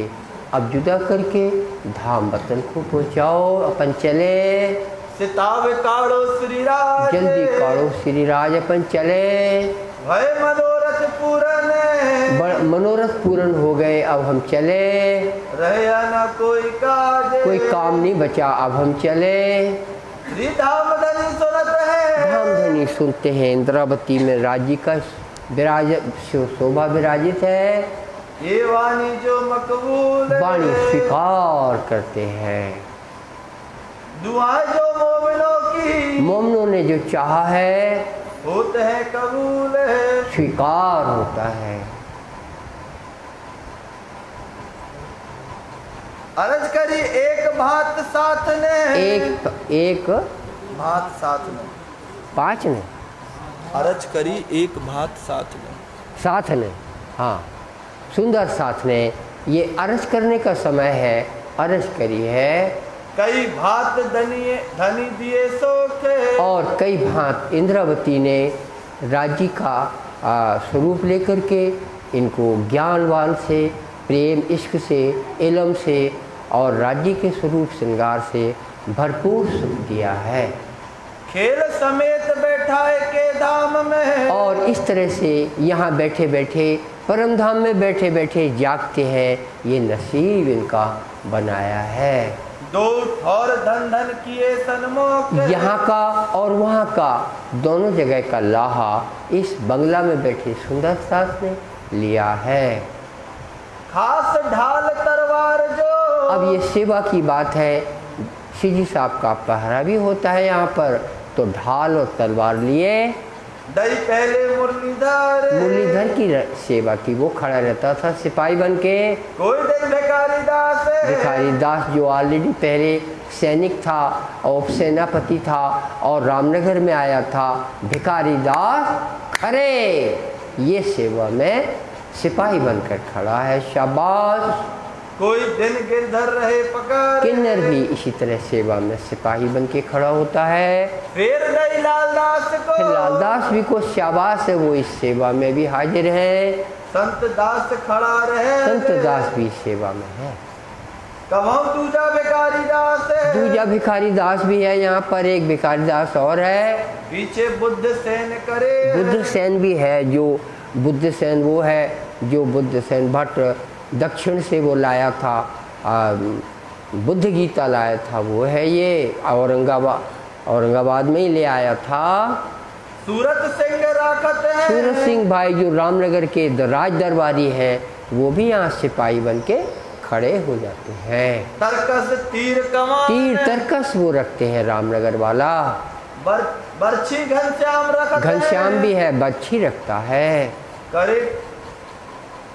अब जुदा करके धाम वतन को पहुँचाओ, अपन चले। सिताब काड़ो श्री राज जल्दी काड़ो श्री राज, अपन चले। भय मनोरथ पूरन मनोरथ पूर्ण हो गए, अब हम चले। रहया न कोई काज कोई काम नहीं बचा, अब हम चले। श्री धाम धनी सुनत है धाम धनी सुनते हैं। इंद्रावती में राज्य का शोभा विराजित है। ये वाणी जो मकबूल वाणी स्वीकार करते हैं। दुआएं जो मोमिनों की मोमिनों ने जो चाहा है होते हैं कबूल है स्वीकार होता है। अर्ज करी एक भात साथ ने एक भात साथ ने 5 ने अर्ज करी एक भात साथ ने हाँ, सुंदर साथ ने। ये अर्ज करने का समय है, अर्ज करी है। कई भात धनी दिए सोखे और कई भात इंद्रावती ने राज्य का स्वरूप लेकर के इनको ज्ञानवान से, प्रेम इश्क से, इल्म से और राज्य के स्वरूप श्रृंगार से भरपूर सुख दिया है। खेल समेत बैठाए के धाम में और इस तरह से यहाँ बैठे बैठे परम धाम में बैठे बैठे जागते हैं। ये नसीब इनका बनाया है। दो और धन किए सन्मुख यहाँ का और वहाँ का दोनों जगह का लाहा इस बंगला में बैठे सुंदर सास ने लिया है। खास ढाल तरवार जो अब ये सेवा की बात है। सीजी साहब का पहरा भी होता है यहाँ पर, तो ढाल और तलवार लिए दई पहले मुरलीधर की सेवा की। वो खड़ा रहता था सिपाही बन के। कोई दिन भिखारी दास जो ऑलरेडी पहले सैनिक था और सेनापति था और रामनगर में आया था। भिखारी दास खरे ये सेवा में सिपाही बनकर खड़ा है। शाबाश। कोई दिन गिरधर रहे पकड़, किन्नर भी इसी तरह सेवा में सिपाही बन के खड़ा होता है। फिर गई लालदास को, फिर लालदास भी को शाबाश है, वो इस सेवा में भी हाजिर है। संत दास खड़ा रहे, संत दास भी सेवा में है। कहो दूजा भिखारी दास है, दूजा भिखारी दास भी है। यहाँ पर एक भिखारी दास और है। पीछे बुद्ध सेन करे, बुद्ध सेन भी है। जो बुद्ध सेन वो है जो बुद्ध सेन भट्ट दक्षिण से वो लाया था, बुद्ध गीता लाया था, वो है ये। औरंगाबाद में ही ले आया था। सूरत सिंह राखत है, सूरत सिंह भाई जो रामनगर के राज दरबारी हैं, वो भी यहाँ सिपाही बन के खड़े हो जाते हैं। तरकस तीर कमान, तीर तरकस वो रखते हैं रामनगर वाला। बर्छी घनश्याम रखत, घनश्याम भी है, बच्ची रखता है। करे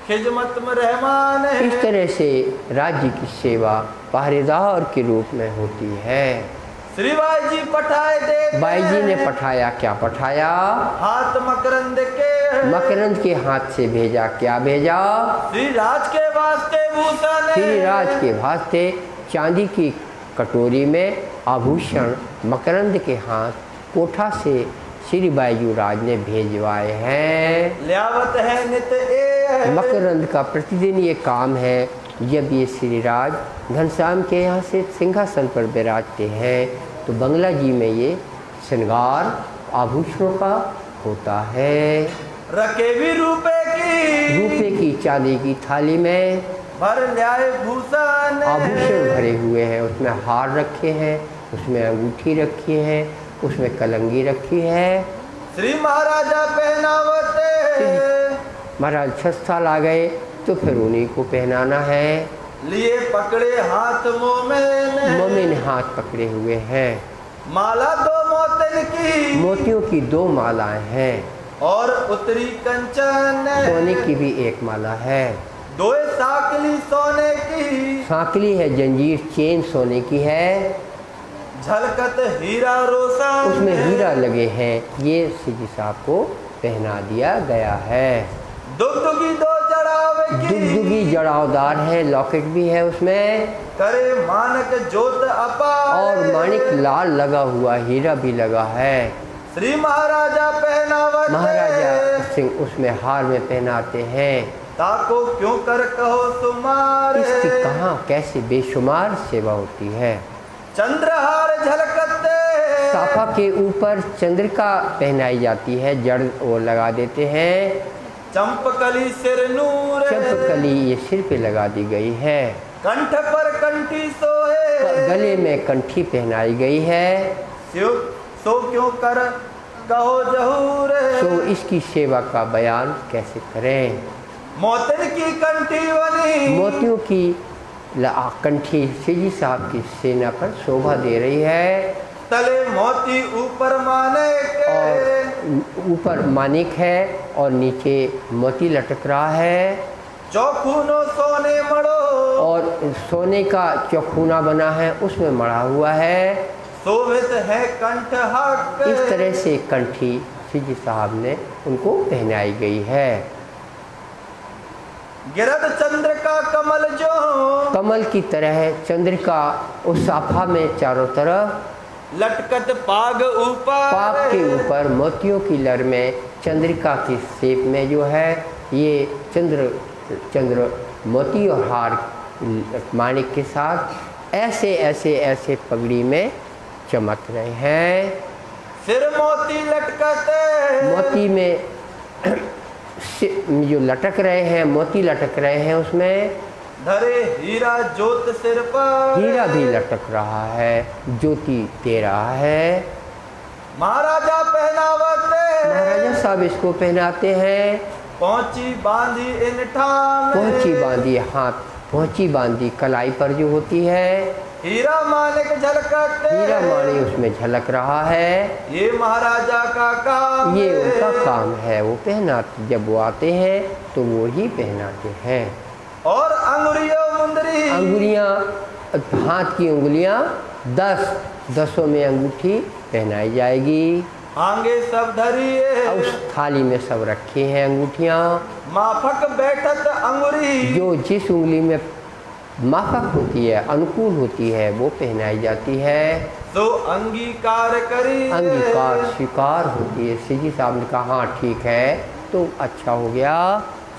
खिजमत में रहमान है। इस तरह से राज्य की सेवा पहरेदार के रूप में होती है। श्री बाई जी पठाए दे, बाई जी ने पठाया, क्या पठाया? हाथ मकरंद के, मकरंद के हाथ से भेजा। क्या भेजा? श्री राज के वास्ते भूषण, श्री राज के वास्ते चांदी की कटोरी में आभूषण मकरंद के हाथ कोठा से श्री बाईजू राज ने भेजवाए हैं। ल्यावत है नित ए, मकरंद का प्रतिदिन ये काम है। जब ये श्री राज घनश्याम के यहाँ से सिंहासन पर विराजते हैं तो बंगला जी में ये श्रृंगार आभूषणों का होता है। रखे भी रुपए की चांदी की थाली में भर ल्याए भूषण, आभूषण भरे हुए हैं। उसमें हार रखे हैं, उसमें अंगूठी रखी है, उसमें कलंगी रखी है। श्री महाराजा पहनावते, महाराज 6 साल आ गए तो फिर उन्हीं को पहनाना है। लिए पकड़े हाथ मोमिन हाथ पकड़े हुए हैं। माला 2 मोतिन की, मोतियों की 2 मालाएं हैं। और उत्तरी कंचन, सोने की भी 1 माला है। 2 साकली सोने की, साकली है, जंजीर चेन सोने की है। झलकत हीरा रोशन, उसमें हीरा लगे हैं। ये सिजी साहब को पहना दिया गया है। दुगदुगी 2 जड़ाव की, दुगदुगी जड़ावदार है, लॉकेट भी है उसमें। करे मानक जोत अपार, और माणिक लाल लगा हुआ, हीरा भी लगा है। श्री महाराजा पहनावत, महाराजा सिंह उसमें हार में पहनाते हैं। ताको क्यों कर कहो सुमार, इसकी कहाँ कैसे बेशुमार सेवा होती है। चंद्रहार झलकते, साफा के ऊपर चंद्रिका पहनाई जाती है, जड़ वो लगा देते हैं। चंपकली सिर नूर, चंपकली ये सिर पे लगा दी गई है। कंठ पर कंठी सोहे, गले में कंठी पहनाई गई है। सो क्यों कर कहो जहूर, तो इसकी सेवा का बयान कैसे करें। मोतिन की कंठी बनी, मोतियों की कंठी सिजी साहब की सेना पर शोभा दे रही है। तले मोती ऊपर मानिक, और ऊपर मानिक है और नीचे मोती लटक रहा है। चौखूनो सोने मड़ो, और सोने का चौखूना बना है, उसमें मढ़ा हुआ है। शोभित है कंठ हक, इस तरह से कंठी सिजी साहब ने उनको पहनाई गई है। गिरद चंद्र का कमल जो, कमल की तरह चंद्रिका उस साफा में चारों तरफ। लटकत पाग ऊपर, पाग के ऊपर मोतियों की लर में चंद्रिका की शेप में जो है ये चंद्र मोती और हार माणिक के साथ ऐसे पगड़ी में चमक रहे हैं। सिर मोती लटकते, मोती में जो लटक रहे हैं, मोती लटक रहे हैं, उसमें धरे हीरा जोत सिर पर, हीरा भी लटक रहा है, ज्योति दे रहा है। महाराजा पहनावते, महाराजा साहब इसको पहनाते हैं। पहुंची बांधी इन ठाम, पहुंची बांधी, हाथ पहुंची बांधी कलाई पर जो होती है। हीरा मानिक झलकते, हीरा माणी उसमें झलक रहा है। ये महाराजा का काम, ये उनका काम है, वो पहनाते, जब वो आते हैं तो वो ही पहनाते हैं। और अंगुरियों मुंदरी, अंगुलियां, हाथ की उंगलियां 10 में अंगूठी पहनाई जाएगी। आगे सब धरिए, उस थाली में सब रखी हैं अंगूठियाँ। माफक बैठत अंगुरी, जो जिस उंगली में माफक होती है, अनुकूल होती है, वो पहनाई जाती है। तो अंगीकार करी, अंगीकार स्वीकार होती है। सीधी साहब ने कहा हाँ ठीक है, तो अच्छा हो गया।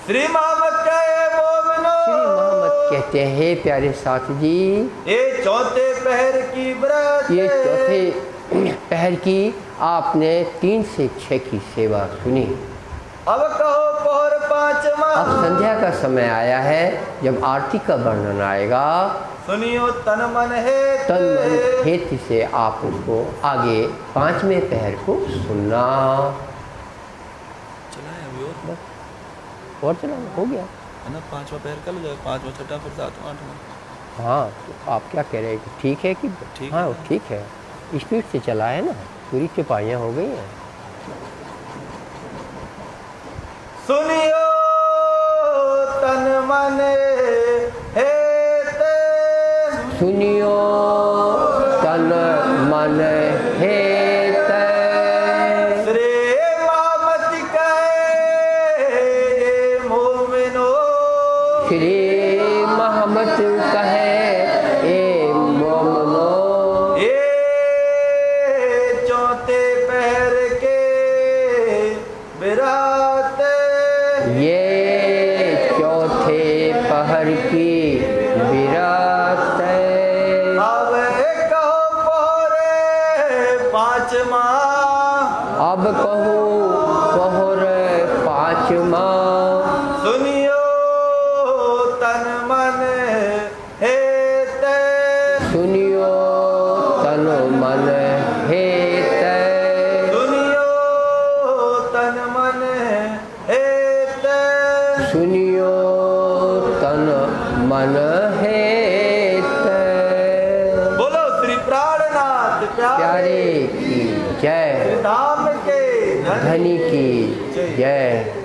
श्री मोहम्मद कहे मोमिनो, श्री मोहम्मद कहते हैं प्यारे साथ जी, ये चौथे पहर की व्रत, ये चौथे पहर की आपने 3 से 6 की सेवा सुनी। अब कहो पहर पांचवा, अब संध्या का समय आया है, जब आरती का वर्णन आएगा। सुनियो तन मन है, तन मन हेतु से आप उसको आगे 5वें पहर को सुनना। और चलाना हो गया है ना, 5वां पहर कल हो जाएगा, 5वां 6वां फिर 7वां 8वां। हाँ, तो आप क्या कह रहे हैं कि ठीक है कि ठीक हाँ है। ठीक है, स्पीड से चला है ना, पूरी टिपाइयाँ हो गई हैं। सुनियो तन मन हेते, सुनियो तन मन हेते, श्री मोहम्मद कहे मोमिनो, श्री मोहम्मद कहे ए मोमनो, ये चौथे पहर के विरात, ये चौथे पहर की विरात है। अब कहो पहरे पांचवा, अब कहो पहर 5वां, सुनियो तन मन हेते, सुनियो तन मन हेते, सुनियो तन मन हेते, सुनियो तन मन हेते। बोलो श्री प्राणनाथ प्यारे की जय, श्री धाम के धनी की जय।